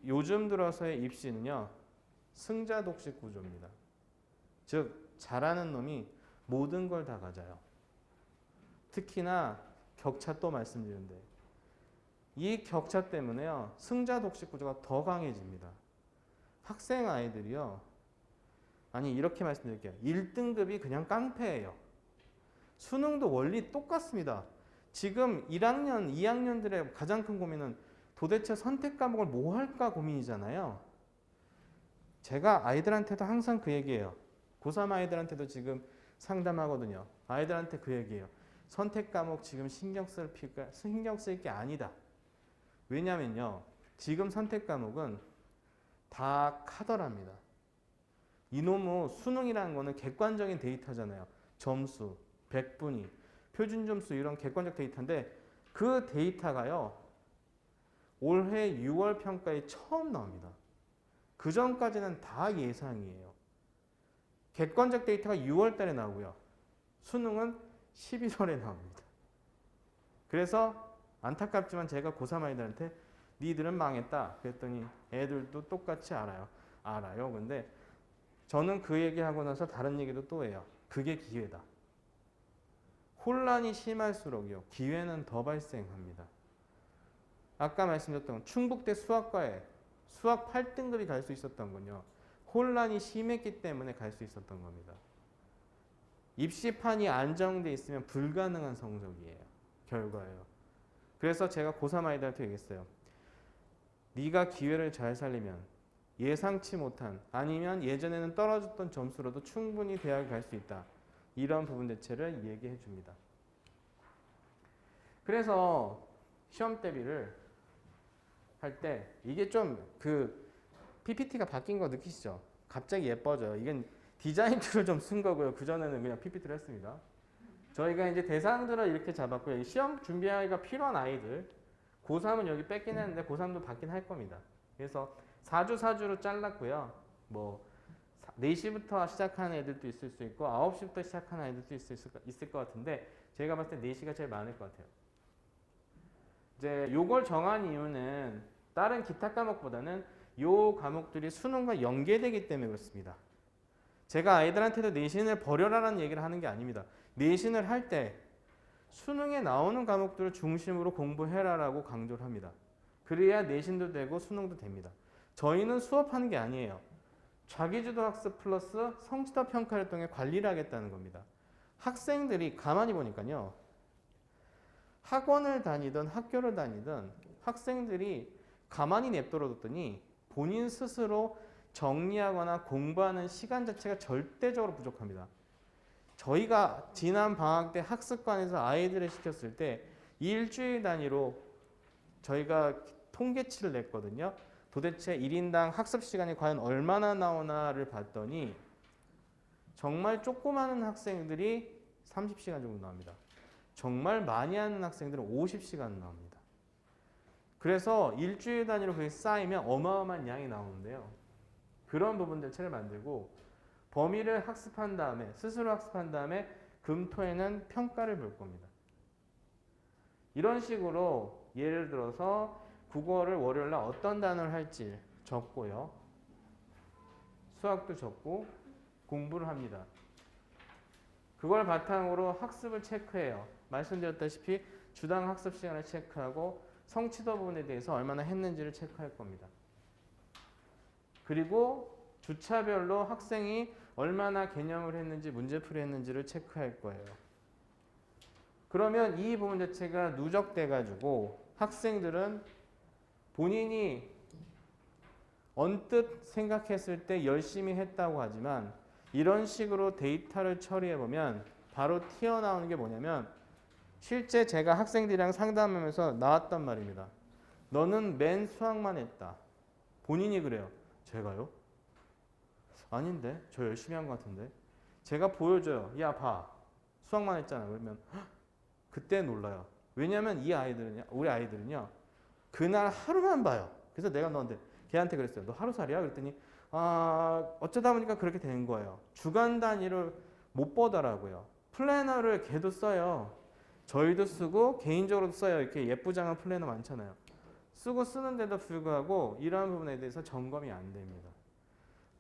S2: 요즘 들어서의 입시는요. 승자 독식 구조입니다. 즉 잘하는 놈이 모든 걸 다 가져요. 특히나 격차 또 말씀드리는데 이 격차 때문에요. 승자 독식 구조가 더 강해집니다. 학생 아이들이요. 아니 이렇게 말씀드릴게요. 1등급이 그냥 깡패예요. 수능도 원리 똑같습니다. 지금 1학년, 2학년들의 가장 큰 고민은 도대체 선택 과목을 뭐 할까 고민이잖아요. 제가 아이들한테도 항상 그 얘기예요. 고3 아이들한테도 지금 상담하거든요. 아이들한테 그 얘기예요. 선택 과목 지금 신경 쓸 게 아니다. 왜냐면요. 지금 선택 과목은 다 카더랍니다. 이놈의 수능이라는 거는 객관적인 데이터잖아요. 점수, 백분위, 표준 점수 이런 객관적 데이터인데 그 데이터가요. 올해 6월 평가에 처음 나옵니다. 그 전까지는 다 예상이에요. 객관적 데이터가 6월 달에 나오고요. 수능은 11월에 나옵니다. 그래서 안타깝지만 제가 고3 아이들한테 니들은 망했다 그랬더니 애들도 똑같이 알아요. 근데 저는 그 얘기하고 나서 다른 얘기도 또 해요. 그게 기회다. 혼란이 심할수록요. 기회는 더 발생합니다. 아까 말씀드렸던 충북대 수학과에 수학 8등급이 갈 수 있었던 건요. 혼란이 심했기 때문에 갈 수 있었던 겁니다. 입시판이 안정돼 있으면 불가능한 성적이에요. 결과예요. 그래서 제가 고3 아이들한테 얘기했어요. 네가 기회를 잘 살리면 예상치 못한 아니면 예전에는 떨어졌던 점수로도 충분히 대학에 갈 수 있다. 이런 부분 대체를 얘기해 줍니다. 그래서 시험 대비를 할 때 이게 좀 그 PPT가 바뀐 거 느끼시죠? 갑자기 예뻐져요. 이건 디자인 툴을 좀 쓴 거고요. 그전에는 그냥 PPT를 했습니다. 저희가 이제 대상들을 이렇게 잡았고요. 시험 준비하기가 필요한 아이들 고3은 여기 뺏긴 했는데 고3도 받긴 할 겁니다. 그래서 4주로 잘랐고요. 뭐 4시부터 시작하는 애들도 있을 수 있고 9시부터 시작하는 애들도 있을 것 같은데 제가 봤을 때 4시가 제일 많을 것 같아요. 이제 요걸 정한 이유는 다른 기타 과목보다는 요 과목들이 수능과 연계되기 때문에 그렇습니다. 제가 아이들한테도 내신을 버려라라는 얘기를 하는 게 아닙니다. 내신을 할 때 수능에 나오는 과목들을 중심으로 공부해라라고 강조를 합니다. 그래야 내신도 되고 수능도 됩니다. 저희는 수업하는 게 아니에요. 자기주도 학습 플러스 성취도 평가를 통해 관리를 하겠다는 겁니다. 학생들이 가만히 보니까요. 학원을 다니든 학교를 다니든 학생들이 가만히 냅둬뒀더니 본인 스스로 정리하거나 공부하는 시간 자체가 절대적으로 부족합니다. 저희가 지난 방학 때 학습관에서 아이들을 시켰을 때 일주일 단위로 저희가 통계치를 냈거든요. 도대체 1인당 학습 시간이 과연 얼마나 나오나를 봤더니 정말 조그마한 학생들이 30시간 정도 나옵니다. 정말 많이 하는 학생들은 50시간 나옵니다. 그래서 일주일 단위로 그게 쌓이면 어마어마한 양이 나오는데요. 그런 부분들 체를 만들고 범위를 학습한 다음에 스스로 학습한 다음에 금토에는 평가를 볼 겁니다. 이런 식으로 예를 들어서 국어를 월요일날 어떤 단어를 할지 적고요. 수학도 적고 공부를 합니다. 그걸 바탕으로 학습을 체크해요. 말씀드렸다시피 주당 학습 시간을 체크하고 성취도 부분에 대해서 얼마나 했는지를 체크할 겁니다. 그리고 주차별로 학생이 얼마나 개념을 했는지 문제풀이 했는지를 체크할 거예요. 그러면 이 부분 자체가 누적돼 가지고 학생들은 본인이 언뜻 생각했을 때 열심히 했다고 하지만 이런 식으로 데이터를 처리해 보면 바로 튀어나오는 게 뭐냐면 실제 제가 학생들이랑 상담하면서 나왔단 말입니다. 너는 맨 수학만 했다. 본인이 그래요. 제가요? 아닌데? 저 열심히 한 것 같은데? 제가 보여줘요. 야, 봐. 수학만 했잖아. 그러면 그때 놀라요. 왜냐면 이 아이들은요, 우리 아이들은요, 그날 하루만 봐요. 그래서 내가 걔한테 그랬어요. 너 하루살이야? 그랬더니, 어쩌다 보니까 그렇게 되는 거예요. 주간 단위를 못 보더라고요. 플래너를 걔도 써요. 저희도 쓰고, 개인적으로도 써요. 이렇게 예쁘장한 플래너 많잖아요. 쓰는데도 불구하고, 이러한 부분에 대해서 점검이 안 됩니다.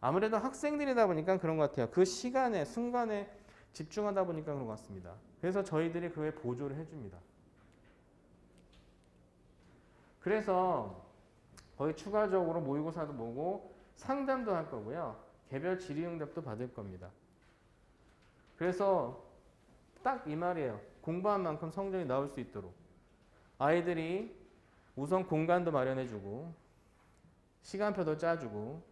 S2: 아무래도 학생들이다 보니까 그런 것 같아요. 그 시간에, 순간에 집중하다 보니까 그런 것 같습니다. 그래서 저희들이 그에 보조를 해줍니다. 그래서 거의 추가적으로 모의고사도 보고 상담도 할 거고요. 개별 질의응답도 받을 겁니다. 그래서 딱 이 말이에요. 공부한 만큼 성적이 나올 수 있도록 아이들이 우선 공간도 마련해주고 시간표도 짜주고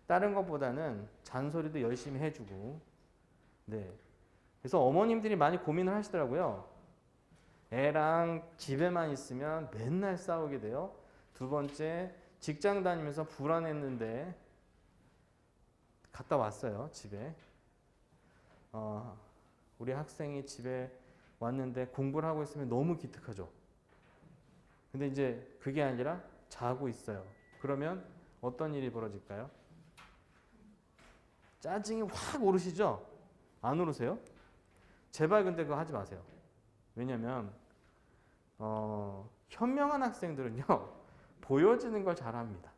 S2: 다른 것보다는 잔소리도 열심히 해주고 네. 그래서 어머님들이 많이 고민을 하시더라고요. 애랑 집에만 있으면 맨날 싸우게 돼요. 두 번째, 직장 다니면서 불안했는데 갔다 왔어요, 집에. 우리 학생이 집에 왔는데 공부를 하고 있으면 너무 기특하죠. 근데 이제 그게 아니라 자고 있어요. 그러면 어떤 일이 벌어질까요? 짜증이 확 오르시죠? 안 오르세요? 제발 근데 그거 하지 마세요. 왜냐면 현명한 학생들은요 보여지는 걸 잘합니다.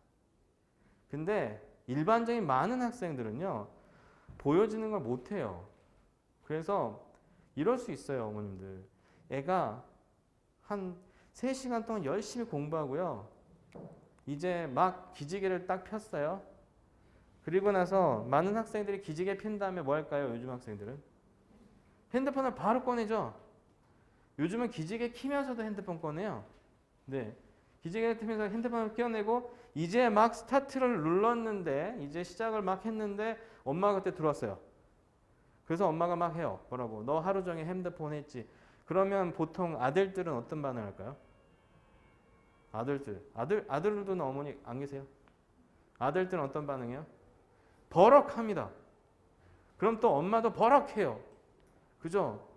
S2: 근데 일반적인 많은 학생들은요 보여지는 걸 못해요. 그래서 이럴 수 있어요, 어머님들. 애가 한 3시간 동안 열심히 공부하고요. 이제 막 기지개를 딱 폈어요. 그리고 나서 많은 학생들이 기지개 핀 다음에 뭐 할까요? 요즘 학생들은 핸드폰을 바로 꺼내죠. 요즘은 기지개 키면서도 핸드폰 꺼내요. 네, 기지개를 키면서 핸드폰을 끼워내고 이제 막 스타트를 눌렀는데 이제 시작을 막 했는데 엄마가 그때 들어왔어요. 그래서 엄마가 막 해요. 뭐라고? 너 하루 종일 핸드폰 했지. 그러면 보통 아들들은 어떤 반응을 할까요? 아들들도 어머니 안 계세요? 아들들은 어떤 반응이에요? 버럭합니다. 그럼 또 엄마도 버럭해요. 그죠?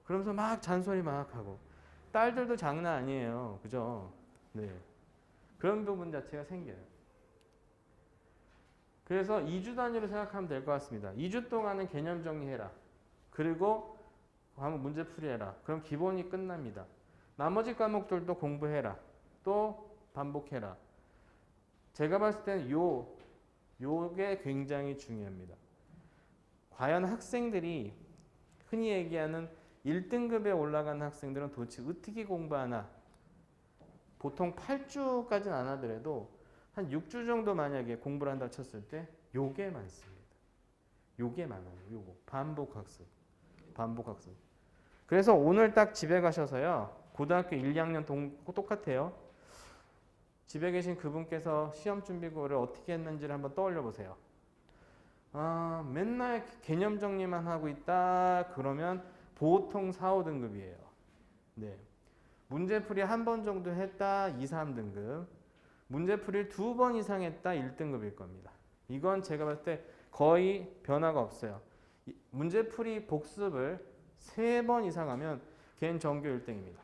S2: 그러면서 막 잔소리 막 하고. 딸들도 장난 아니에요. 그죠? 네. 그런 부분 자체가 생겨요. 그래서 2주 단위로 생각하면 될 것 같습니다. 2주 동안은 개념 정리해라. 그리고 한번 문제풀이 해라. 그럼 기본이 끝납니다. 나머지 과목들도 공부해라. 또 반복해라. 제가 봤을 때는 요게 굉장히 중요합니다. 과연 학생들이 흔히 얘기하는 1등급에 올라간 학생들은 도대체 어떻게 공부하나? 보통 8주까지는 안 하더라도 한 6주 정도 만약에 공부를 한다 쳤을 때 요게 많습니다. 요게 많아요. 요거 반복학습. 그래서 오늘 딱 집에 가셔서요. 고등학교 1, 2학년 똑같아요. 집에 계신 그분께서 시험 준비고를 어떻게 했는지를 한번 떠올려 보세요. 맨날 개념 정리만 하고 있다 그러면 보통 4, 5등급이에요. 네. 문제풀이 한 번 정도 했다 2, 3등급. 문제풀이를 2번 이상 했다 1등급일 겁니다. 이건 제가 봤을 때 거의 변화가 없어요. 문제풀이 복습을 3번 이상 하면 걔는 전교 1등입니다.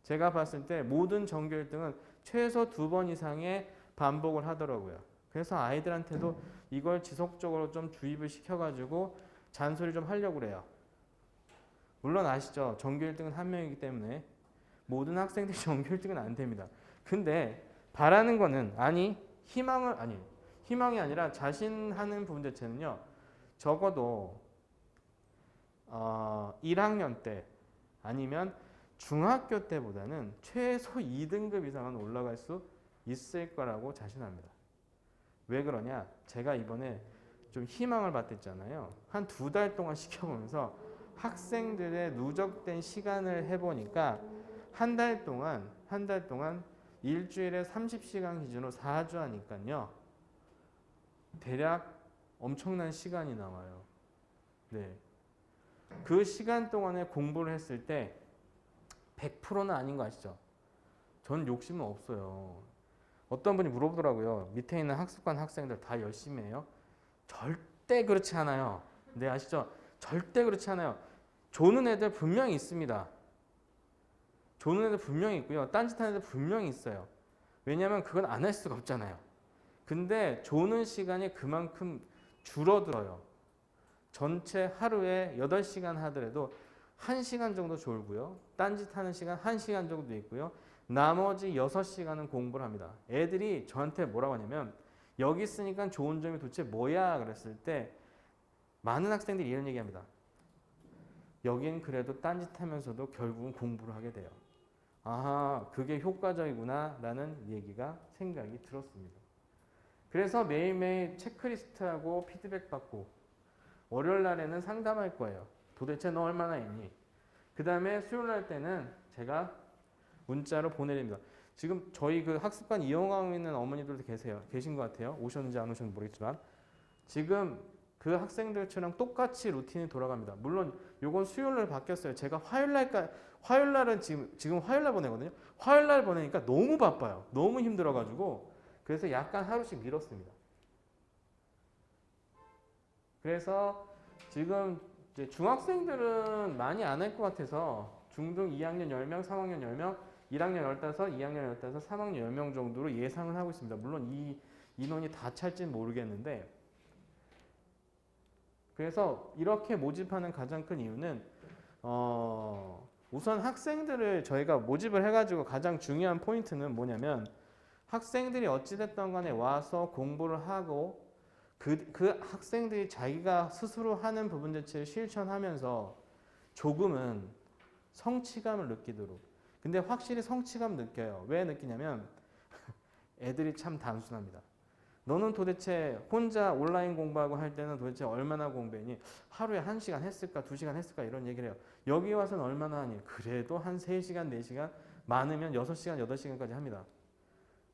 S2: 제가 봤을 때 모든 전교 1등은 최소 2번 이상의 반복을 하더라고요. 그래서 아이들한테도 이걸 지속적으로 좀 주입을 시켜가지고 잔소리 좀 하려고 그래요. 물론 아시죠? 전교 1등은 한 명이기 때문에 모든 학생들이 전교 1등은 안 됩니다. 근데 바라는 거는 희망이 아니라 자신하는 부분 자체는요. 적어도 1학년 때 아니면 중학교 때보다는 최소 2등급 이상은 올라갈 수 있을 거라고 자신합니다. 왜 그러냐? 제가 이번에 좀 희망을 받았잖아요. 한 2달 동안 시켜보면서 학생들의 누적된 시간을 해보니까 한 달 동안 일주일에 30시간 기준으로 4주 하니까요. 대략 엄청난 시간이 나와요. 네. 그 시간 동안에 공부를 했을 때 100%는 아닌 거 아시죠? 전 욕심은 없어요. 어떤 분이 물어보더라고요. 밑에 있는 학습관 학생들 다 열심히 해요? 절대 그렇지 않아요. 네, 아시죠? 절대 그렇지 않아요. 조는 애들 분명히 있습니다. 조는 애들 분명히 있고요. 딴짓하는 애들 분명히 있어요. 왜냐하면 그건 안 할 수가 없잖아요. 근데 조는 시간이 그만큼 줄어들어요. 전체 하루에 8시간 하더라도 1시간 정도 졸고요. 딴짓하는 시간 1시간 정도 있고요. 나머지 6시간은 공부를 합니다. 애들이 저한테 뭐라고 하냐면 여기 있으니까 좋은 점이 도대체 뭐야 그랬을 때 많은 학생들이 이런 얘기합니다. 여긴 그래도 딴짓하면서도 결국은 공부를 하게 돼요. 아하, 그게 효과적이구나 라는 얘기가 생각이 들었습니다. 그래서 매일매일 체크리스트하고 피드백 받고 월요일 날에는 상담할 거예요. 도대체 너 얼마나 했니? 그 다음에 수요일 날 때는 제가 문자로 보내드립니다. 지금 저희 그 학습관 이용하고 있는 어머니들도 계신 것 같아요. 오셨는지 안 오셨는지 모르겠지만 지금 그 학생들처럼 똑같이 루틴이 돌아갑니다. 물론 요건 수요일날 바뀌었어요. 제가 화요일날은 지금 화요일날 보내거든요. 화요일날 보내니까 너무 바빠요. 너무 힘들어가지고 그래서 약간 하루씩 미뤘습니다. 그래서 지금 이제 중학생들은 많이 안 할 것 같아서 중등 2학년 10명, 3학년 10명, 1학년 15, 2학년 15, 3학년 10명 정도로 예상을 하고 있습니다. 물론 이 인원이 다 찰지는 모르겠는데 그래서 이렇게 모집하는 가장 큰 이유는 우선 학생들을 저희가 모집을 해가지고 가장 중요한 포인트는 뭐냐면 학생들이 어찌됐든 간에 와서 공부를 하고 그 학생들이 자기가 스스로 하는 부분 자체를 실천하면서 조금은 성취감을 느끼도록. 근데 확실히 성취감 느껴요. 왜 느끼냐면 애들이 참 단순합니다. 너는 도대체 혼자 온라인 공부하고 할 때는 도대체 얼마나 공부했니? 하루에 1시간 했을까? 2시간 했을까? 이런 얘기를 해요. 여기 와서는 얼마나 하니? 그래도 한 3시간, 4시간, 많으면 6시간, 8시간까지 합니다.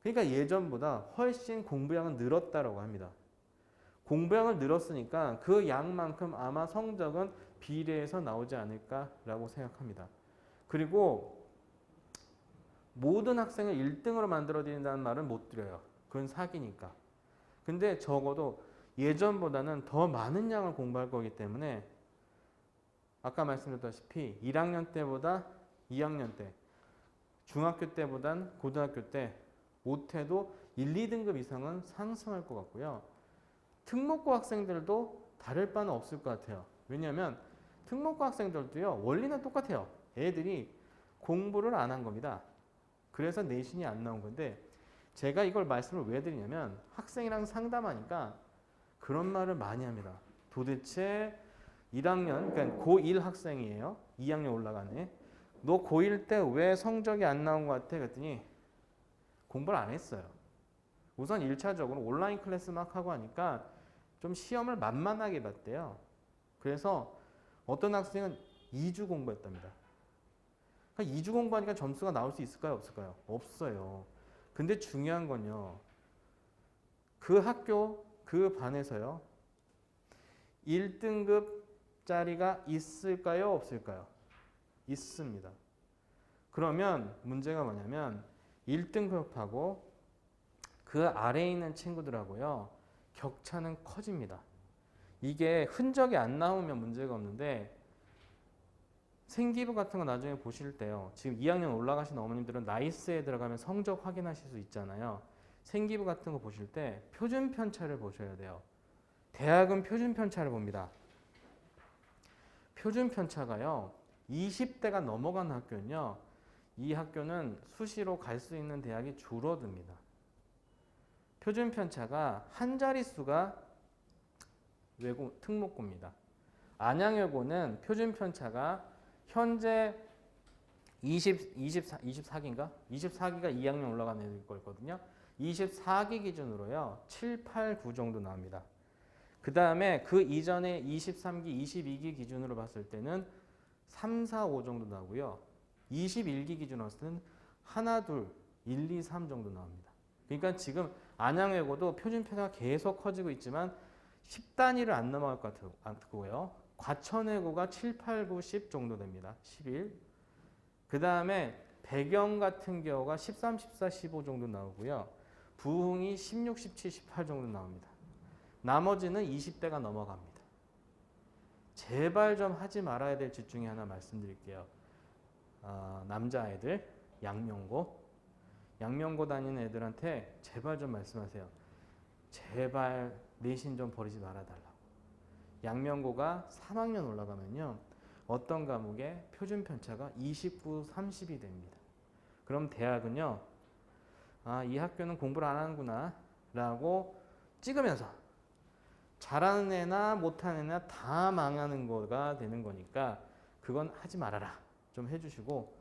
S2: 그러니까 예전보다 훨씬 공부량은 늘었다라고 합니다. 공부량을 늘었으니까 그 양만큼 아마 성적은 비례해서 나오지 않을까라고 생각합니다. 그리고 모든 학생을 1등으로 만들어드린다는 말은 못 드려요. 그건 사기니까. 근데 적어도 예전보다는 더 많은 양을 공부할 거기 때문에 아까 말씀드렸다시피 1학년 때보다 2학년 때, 중학교 때보단 고등학교 때 못해도 1, 2등급 이상은 상승할 것 같고요. 특목고 학생들도 다를 바는 없을 것 같아요. 왜냐하면 특목고 학생들도요. 원리는 똑같아요. 애들이 공부를 안 한 겁니다. 그래서 내신이 안 나온 건데 제가 이걸 말씀을 왜 드리냐면 학생이랑 상담하니까 그런 말을 많이 합니다. 도대체 1학년, 그러니까 고1 학생이에요. 2학년 올라가네. 너 고1 때 왜 성적이 안 나온 것 같아? 그랬더니 공부를 안 했어요. 우선 1차적으로 온라인 클래스 막 하고 하니까 좀 시험을 만만하게 봤대요. 그래서 어떤 학생은 2주 공부했답니다. 그러니까 2주 공부하니까 점수가 나올 수 있을까요? 없을까요? 없어요. 근데 중요한 건요. 그 학교, 그 반에서요. 1등급짜리가 있을까요? 없을까요? 있습니다. 그러면 문제가 뭐냐면 1등급하고 그 아래에 있는 친구들하고요. 격차는 커집니다. 이게 흔적이 안 나오면 문제가 없는데 생기부 같은 거 나중에 보실 때요. 지금 2학년 올라가신 어머님들은 나이스에 들어가면 성적 확인하실 수 있잖아요. 생기부 같은 거 보실 때 표준 편차를 보셔야 돼요. 대학은 표준 편차를 봅니다. 표준 편차가요. 20대가 넘어간 학교는요. 이 학교는 수시로 갈 수 있는 대학이 줄어듭니다. 표준 편차가 한 자릿수가 특목고입니다. 안양여고는 표준 편차가 현재 24기인가? 24기가 2학년 올라가는 거거든요. 24기 기준으로요. 7, 8, 9 정도 나옵니다. 그 다음에 그 이전에 23기, 22기 기준으로 봤을 때는 3, 4, 5 정도 나오고요. 21기 기준으로 봤을 때는 하나, 둘, 1, 2, 3 정도 나옵니다. 그러니까 지금 안양여고도 표준편차가 계속 커지고 있지만 10단위를 안 넘어갈 것 같고요. 과천여고가 7, 8, 9, 10 정도 됩니다. 11. 그 다음에 배경 같은 경우가 13, 14, 15 정도 나오고요. 부흥이 16, 17, 18 정도 나옵니다. 나머지는 20대가 넘어갑니다. 제발 좀 하지 말아야 될 짓 중에 하나 말씀드릴게요. 남자애들, 양명고 다니는 애들한테 제발 좀 말씀하세요. 제발 내신 좀 버리지 말아달라고. 양명고가 3학년 올라가면요. 어떤 과목에 표준 편차가 29, 30이 됩니다. 그럼 대학은요. 이 학교는 공부를 안 하는구나 라고 찍으면서 잘하는 애나 못하는 애나 다 망하는 거가 되는 거니까 그건 하지 말아라. 좀 해주시고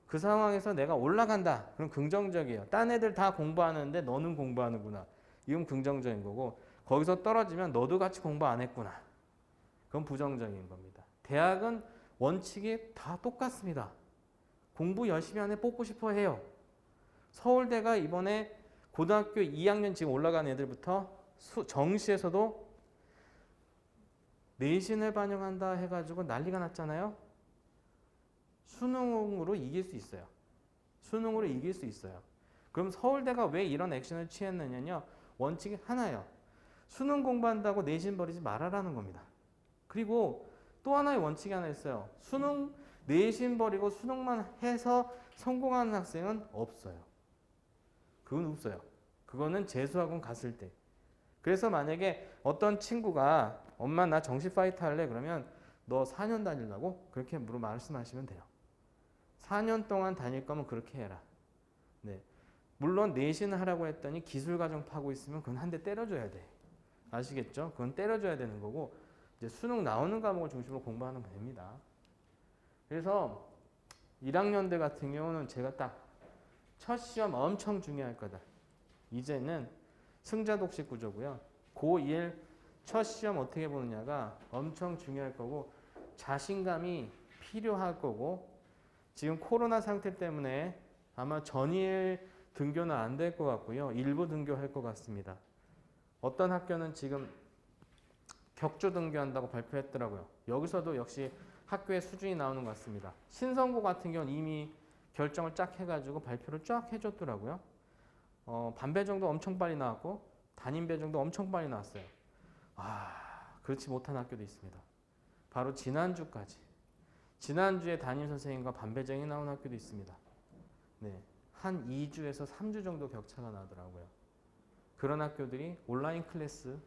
S2: 그 상황에서 내가 올라간다. 그럼 긍정적이에요. 딴 애들 다 공부하는데 너는 공부하는구나. 이건 긍정적인 거고 거기서 떨어지면 너도 같이 공부 안 했구나. 그건 부정적인 겁니다. 대학은 원칙이 다 똑같습니다. 공부 열심히 하는 애 뽑고 싶어 해요. 서울대가 이번에 고등학교 2학년 지금 올라간 애들부터 정시에서도 내신을 반영한다 해가지고 난리가 났잖아요. 수능으로 이길 수 있어요. 수능으로 이길 수 있어요. 그럼 서울대가 왜 이런 액션을 취했느냐요. 원칙이 하나예요. 수능 공부한다고 내신 버리지 말아라는 겁니다. 그리고 또 하나의 원칙이 하나 있어요. 수능 내신 버리고 수능만 해서 성공하는 학생은 없어요. 그건 없어요. 그거는 재수학원 갔을 때. 그래서 만약에 어떤 친구가 엄마 나 정시 파이터 할래 그러면 너 4년 다니려고? 그렇게 말씀하시면 돼요. 4년 동안 다닐 거면 그렇게 해라. 네. 물론 내신을 하라고 했더니 기술과정 파고 있으면 그건 한 대 때려줘야 돼. 아시겠죠? 그건 때려줘야 되는 거고 이제 수능 나오는 과목을 중심으로 공부하면 됩니다. 그래서 1학년들 같은 경우는 제가 딱 첫 시험 엄청 중요할 거다. 이제는 승자 독식 구조고요. 고1 첫 시험 어떻게 보느냐가 엄청 중요할 거고 자신감이 필요할 거고 지금 코로나 상태 때문에 아마 전일 등교는 안 될 것 같고요. 일부 등교할 것 같습니다. 어떤 학교는 지금 격조 등교한다고 발표했더라고요. 여기서도 역시 학교의 수준이 나오는 것 같습니다. 신성고 같은 경우는 이미 결정을 쫙 해가지고 발표를 쫙 해줬더라고요. 반배정도 엄청 빨리 나왔고 담임 배정도 엄청 빨리 나왔어요. 그렇지 못한 학교도 있습니다. 바로 지난주까지. 지난주에 담임 선생님과 반배정이 나온 학교도 있습니다. 네, 한 2주에서 3주 정도 격차가 나더라고요. 그런 학교들이 온라인 클래스,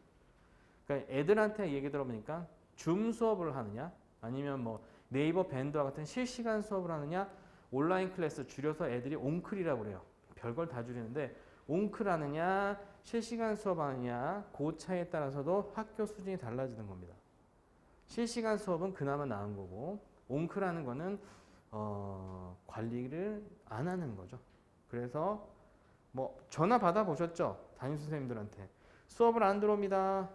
S2: 그러니까 애들한테 얘기 들어보니까 줌 수업을 하느냐, 아니면 뭐 네이버 밴드와 같은 실시간 수업을 하느냐, 온라인 클래스 줄여서 애들이 옹클이라고 그래요. 별걸 다 줄이는데 옹클 하느냐, 실시간 수업 하느냐, 그 차이에 따라서도 학교 수준이 달라지는 겁니다. 실시간 수업은 그나마 나은 거고 옹클 하는 거는 관리를 안 하는 거죠. 그래서 뭐 전화 받아 보셨죠? 담임 선생님들한테 수업을 안 들어옵니다.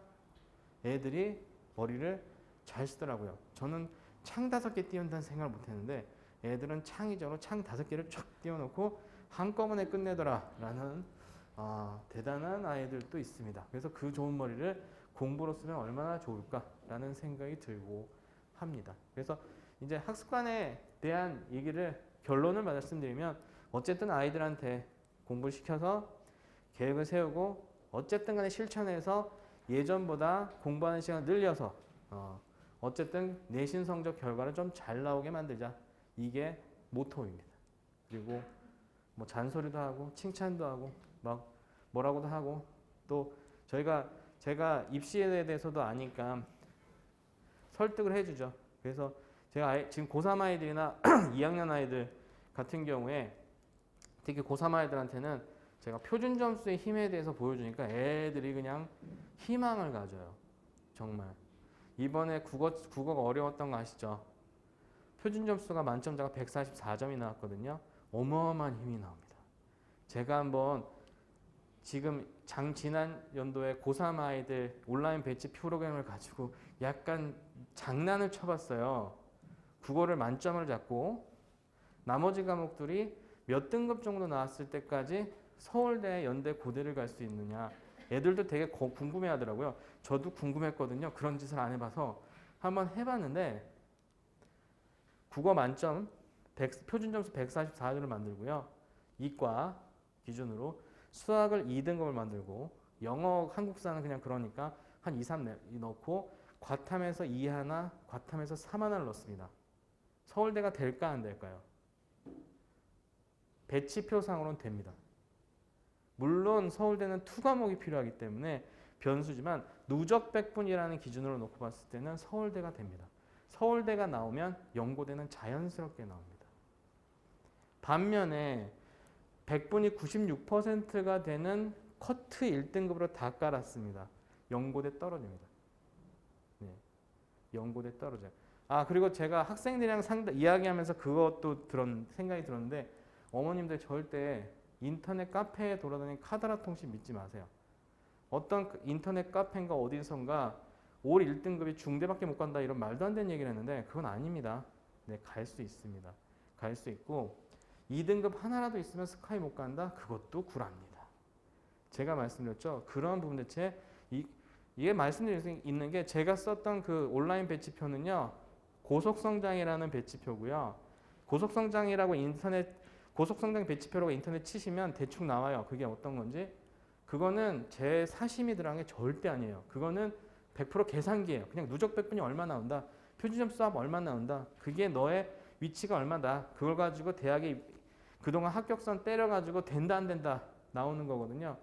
S2: 애들이 머리를 잘 쓰더라고요. 저는 창 5개 띄운다는 생각을 못 했는데 애들은 창의적으로 창 5개를 쫙 띄워놓고 한꺼번에 끝내더라 라는 대단한 아이들도 있습니다. 그래서 그 좋은 머리를 공부로 쓰면 얼마나 좋을까라는 생각이 들고 합니다. 그래서 이제 학습관에 대한 얘기를 결론을 말씀드리면 어쨌든 아이들한테 공부를 시켜서 계획을 세우고 어쨌든 간에 실천해서 예전보다 공부하는 시간을 늘려서 어쨌든 내신 성적 결과를 좀 잘 나오게 만들자. 이게 모토입니다. 그리고 뭐 잔소리도 하고 칭찬도 하고 막 뭐라고도 하고 또 제가 입시에 대해서도 아니까 설득을 해주죠. 그래서 제가 지금 고3 아이들이나 2학년 아이들 같은 경우에 특히 고3 아이들한테는 제가 표준 점수의 힘에 대해서 보여주니까 애들이 그냥 희망을 가져요. 정말. 이번에 국어가 어려웠던 거 아시죠? 표준 점수가 만점자가 144점이 나왔거든요. 어마어마한 힘이 나옵니다. 제가 한번 지금 지난 연도에 고3 아이들 온라인 배치 프로그램을 가지고 약간 장난을 쳐봤어요. 국어를 만점을 잡고 나머지 과목들이 몇 등급 정도 나왔을 때까지 서울대, 연대, 고대를 갈 수 있느냐. 애들도 되게 궁금해 하더라고요. 저도 궁금했거든요. 그런 짓을 안 해봐서 한번 해봤는데 국어 만점 표준 점수 144점을 만들고요. 이과 기준으로 수학을 2등급을 만들고 영어, 한국사는 그냥 그러니까 한 2, 3 넣고 과탐에서 2 하나, 과탐에서 3 하나를 넣습니다. 서울대가 될까 안 될까요? 배치표상으로는 됩니다. 물론 서울대는 2과목이 필요하기 때문에 변수지만 누적 백분이라는 기준으로 놓고 봤을 때는 서울대가 됩니다. 서울대가 나오면 연고대는 자연스럽게 나옵니다. 반면에 백분이 96%가 되는 커트 1등급으로 다 깔았습니다. 연고대 떨어집니다. 네, 연고대 떨어져요. 그리고 제가 학생들이랑 이야기하면서 그것도 생각이 들었는데 어머님들 절대 인터넷 카페에 돌아다니는 카더라 통신 믿지 마세요. 어떤 인터넷 카페인가 어디선가 올 1등급이 중대밖에 못 간다 이런 말도 안 되는 얘기를 했는데 그건 아닙니다. 네, 갈 수 있습니다. 갈 수 있고 2등급 하나라도 있으면 스카이 못 간다? 그것도 구랍니다. 제가 말씀드렸죠. 그런 부분 대체 이게 말씀드릴 수 있는 게 제가 썼던 그 온라인 배치표는요. 고속성장이라는 배치표고요. 고속성장 배치표라고 인터넷 치시면 대충 나와요. 그게 어떤 건지. 그거는 제 사심이 들어간 게 절대 아니에요. 그거는 100% 계산기예요. 그냥 누적 백분이 얼마 나온다. 표준점 수합 얼마 나온다. 그게 너의 위치가 얼마다. 그걸 가지고 대학에 그동안 합격선 때려가지고 된다 안 된다 나오는 거거든요.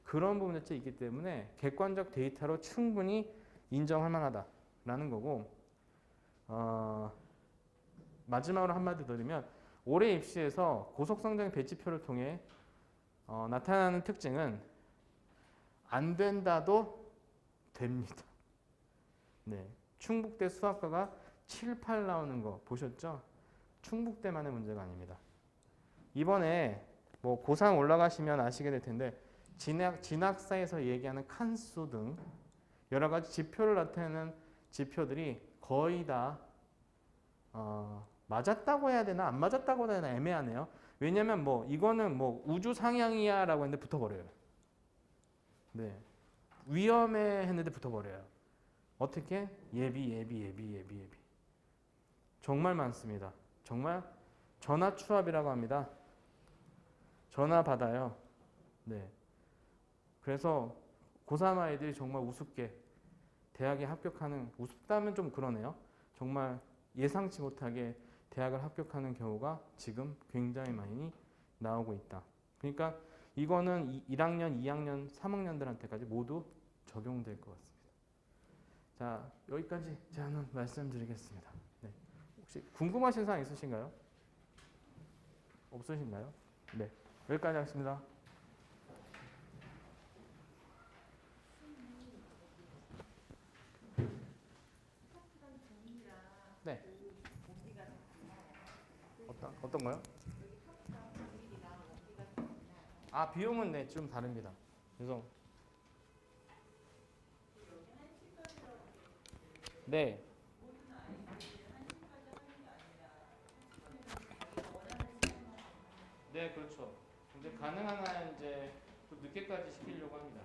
S2: 그런 부분 자체 있기 때문에 객관적 데이터로 충분히 인정할 만하다라는 거고 마지막으로 한마디 더 드리면 올해 입시에서 고속성장 배치표를 통해 나타나는 특징은 안 된다도 됩니다. 네, 충북대 수학과가 7, 8 나오는 거 보셨죠? 충북대만의 문제가 아닙니다. 이번에 뭐 고3 올라가시면 아시게 될 텐데 진학사에서 얘기하는 칸수 등 여러 가지 지표를 나타내는 지표들이 거의 다 맞았다고 해야 되나 안 맞았다고 해야 되나 애매하네요. 왜냐면 뭐 이거는 뭐 우주 상향이야라고 했는데 붙어버려요. 네, 위험해 했는데 붙어버려요. 어떻게? 예비. 정말 많습니다. 정말 전화 추합이라고 합니다. 전화 받아요. 네. 그래서 고3 아이들이 정말 우습게 대학에 합격하는, 우습다면 좀 그러네요. 정말 예상치 못하게 대학을 합격하는 경우가 지금 굉장히 많이 나오고 있다. 그러니까 이거는 1학년, 2학년, 3학년들한테까지 모두 적용될 것 같습니다. 자, 여기까지 제가 말씀드리겠습니다. 네. 혹시 궁금하신 사항 있으신가요? 없으신가요? 네. 여기까지 하겠습니다. 네. 어떤 거요? 아, 비용은 네, 좀 다릅니다. 그래서 네. 네, 그렇죠. 근데 가능한 한 이제 좀 늦게까지 시키려고 합니다.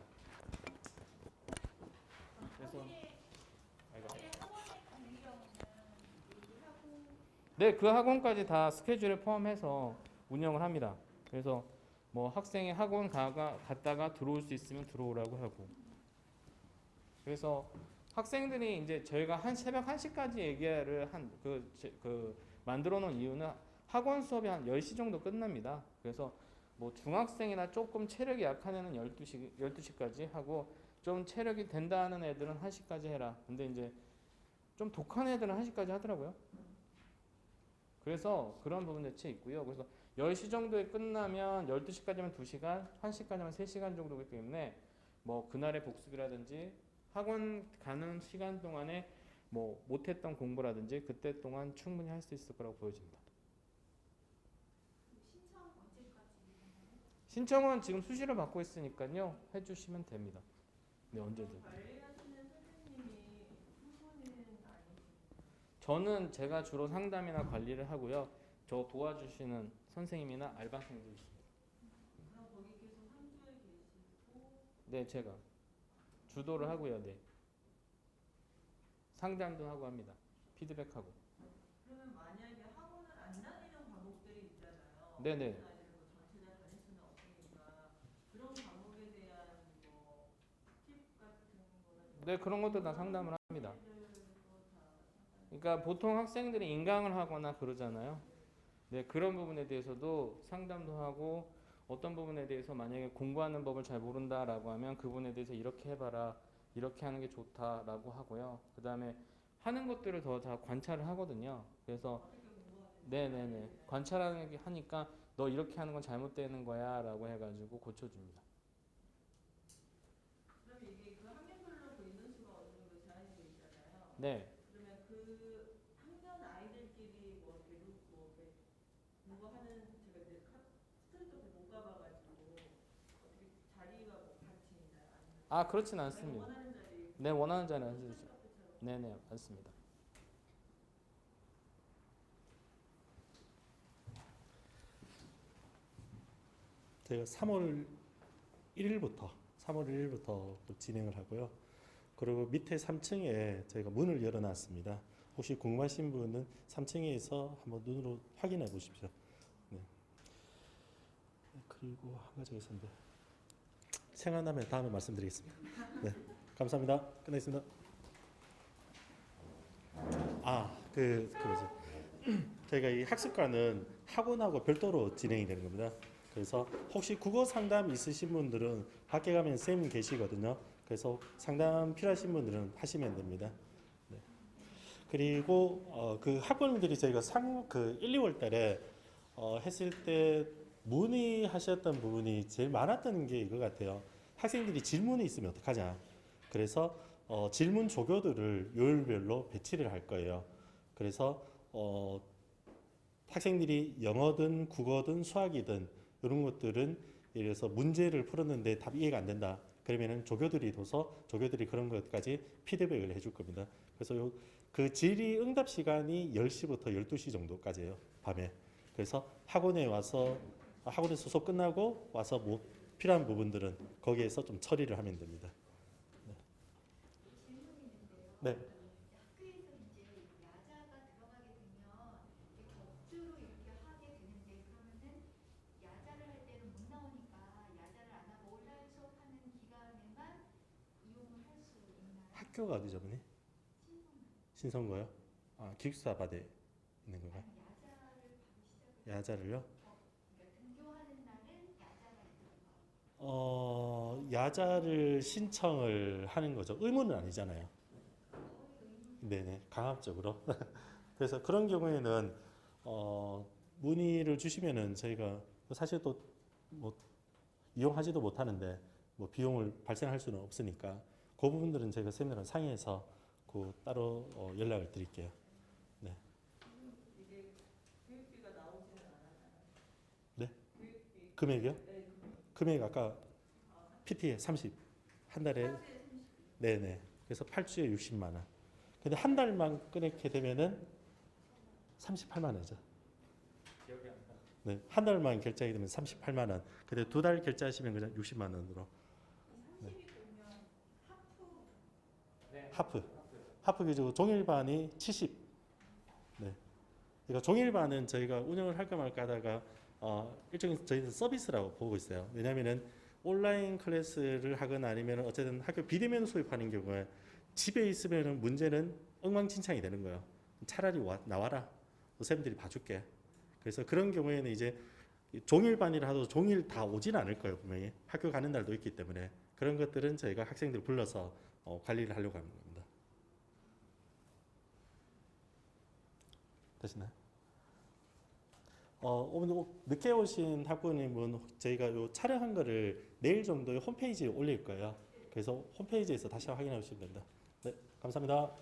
S2: 그래서 네, 그 학원까지 다 스케줄에 포함해서 운영을 합니다. 그래서 뭐 학생이 학원 갔다가 들어올 수 있으면 들어오라고 하고. 그래서 학생들이 이제 저희가 한 새벽 1시까지 얘기를 만들어 놓은 이유는 학원 수업이 한 10시 정도 끝납니다. 그래서 뭐 중학생이나 조금 체력이 약한 애는 12시까지 하고 좀 체력이 된다는 애들은 1시까지 해라. 근데 이제 좀 독한 애들은 1시까지 하더라고요. 그래서 그런 부분 자체 있고요. 그래서 10시 정도에 끝나면 12시까지면 2시간, 1시까지면 3시간 정도이기 때문에 뭐 그날의 복습이라든지 학원 가는 시간 동안에 뭐 못했던 공부라든지 그때 동안 충분히 할 수 있을 거라고 보여집니다. 신청은 지금 수시로 받고 있으니까요. 해주시면 됩니다. 네, 언제든. 저는 제가 주로 상담이나 관리를 하고요. 저 도와주시는 선생님이나 알바생도 있습니다.
S3: 그럼 거기께서 상주에 계시고?
S2: 네, 제가 주도를 하고요. 네. 상담도 하고 합니다. 피드백하고.
S3: 그러면 만약에 학원을 안 다니는 과목들이 있잖아요.
S2: 네네.
S3: 아이들은 뭐 전체 다 다닐 수는 없으니까 그런 과목에 대한 뭐 팁 같은 거는
S2: 네, 그런 것도 다 상담을 합니다. 그러니까 보통 학생들이 인강을 하거나 그러잖아요. 네, 그런 부분에 대해서도 상담도 하고 어떤 부분에 대해서 만약에 공부하는 법을 잘 모른다라고 하면 그 부분에 대해서 이렇게 해봐라, 이렇게 하는 게 좋다라고 하고요. 그 다음에 하는 것들을 더 다 관찰을 하거든요. 그래서 네네네 관찰하는 게 하니까 너 이렇게 하는 건 잘못되는 거야라고 해가지고 고쳐줍니다.
S3: 그럼 이게 그 학년별로 그 인원수가 어느 정도 제한이 돼 있잖아요.
S2: 네.
S3: 그러면 그 학년 아이들끼리 뭐 대부 뭐 이렇게 공부하는 제가 이제 스트리트 앞에 못 가봐가지고 어떻게 자리가 뭐 같이 있나요? 아니면
S2: 아, 그렇진
S3: 내가
S2: 않습니다.
S3: 원하는 자리
S2: 네, 원하는 자리 앉으시죠.
S3: 스트리트 앞에처럼
S2: 네네, 맞습니다.
S1: 저희가 3월 1일부터 또 진행을 하고요. 그리고 밑에 3층에 저희가 문을 열어놨습니다. 혹시 궁금하신 분은 3층에서 한번 눈으로 확인해 보십시오. 네. 그리고 한 가지가 있었는데 생각나면 다음에 말씀드리겠습니다. 네, 감사합니다. 끝내겠습니다. 그거죠. 저희가 이 학습관은 학원하고 별도로 진행이 되는 겁니다. 그래서 혹시 국어 상담 있으신 분들은 밖에 가면 쌤 계시거든요. 그래서 상담 필요하신 분들은 하시면 됩니다. 네. 그리고 그 학부모님들이 저희가 1, 2월 달에 했을 때 문의하셨던 부분이 제일 많았던 게 이거 같아요. 학생들이 질문이 있으면 어떡하냐. 그래서 질문 조교들을 요일별로 배치를 할 거예요. 그래서 학생들이 영어든 국어든 수학이든 이런 것들은 예를 들어서 문제를 풀었는데 답이 이해가 안 된다. 그러면은 조교들이 둬서 조교들이 그런 것까지 피드백을 해줄 겁니다. 그래서 그 질의 응답 시간이 10시부터 12시 정도까지예요. 밤에. 그래서 학원에서 수업 끝나고 와서 뭐 필요한 부분들은 거기에서 좀 처리를 하면 됩니다. 네.
S4: 학교에서 이제 야자가 들어가게 되면 이렇게 격주로 이렇게 하게 되는데 그러면은 야자를 할 때는 못 나오니까 야자를 안 하고 온라인 수업하는 기간에만 이용을 할 수 있나요?
S1: 학교가 어디죠, 분이? 신성고요? 기숙사 바대 있는 건가요?
S4: 아니, 야자를 바로 시작을
S1: 야자를요?
S4: 그러니까 등교하는 날은 야자가 있는 거.
S1: 야자를 신청을 하는 거죠. 의무는 아니잖아요. 네네, 강압적으로. 그래서 그런 경우에는 문의를 주시면은 저희가 사실 또 뭐 이용하지도 못하는데 뭐 비용을 발생할 수는 없으니까 그 부분들은 저희가 세미나를 상의해서 그 따로 연락을 드릴게요. 네.
S3: 이게 교육비가 나오지는 않았나요?
S1: 네?
S3: 교육비.
S1: 금액이요?
S3: 네,
S1: 금액 아까 PT에 30, 한 달에 네네. 그래서 8주에 60만 원. 근데 한 달만 끊게 되면은 38만 원이죠.
S2: 기억이 안 나.
S1: 네, 한 달만 결제하게 되면 38만 원. 근데 2달 결제하시면 그냥 60만 원으로.
S3: 30이 되면 하프
S2: 네.
S1: 하프 기준 종일반이 70. 네. 그러니까 종일반은 저희가 운영을 할까 말까 하다가 일종의 저희는 서비스라고 보고 있어요. 왜냐면은 온라인 클래스를 하거나 아니면 어쨌든 학교 비대면 수업하는 경우에 집에 있으면은 문제는 엉망진창이 되는 거예요. 차라리 나와라. 선생님들이 봐줄게. 그래서 그런 경우에는 이제 종일반이라 하도 종일 다 오진 않을 거예요. 분명히 학교 가는 날도 있기 때문에 그런 것들은 저희가 학생들 불러서 관리를 하려고 하는 겁니다. 되시나요? 오늘 늦게 오신 학부모님은 저희가 요 촬영한 거를 내일 정도에 홈페이지에 올릴 거예요. 그래서 홈페이지에서 다시 확인해 주시면 됩니다. 네, 감사합니다.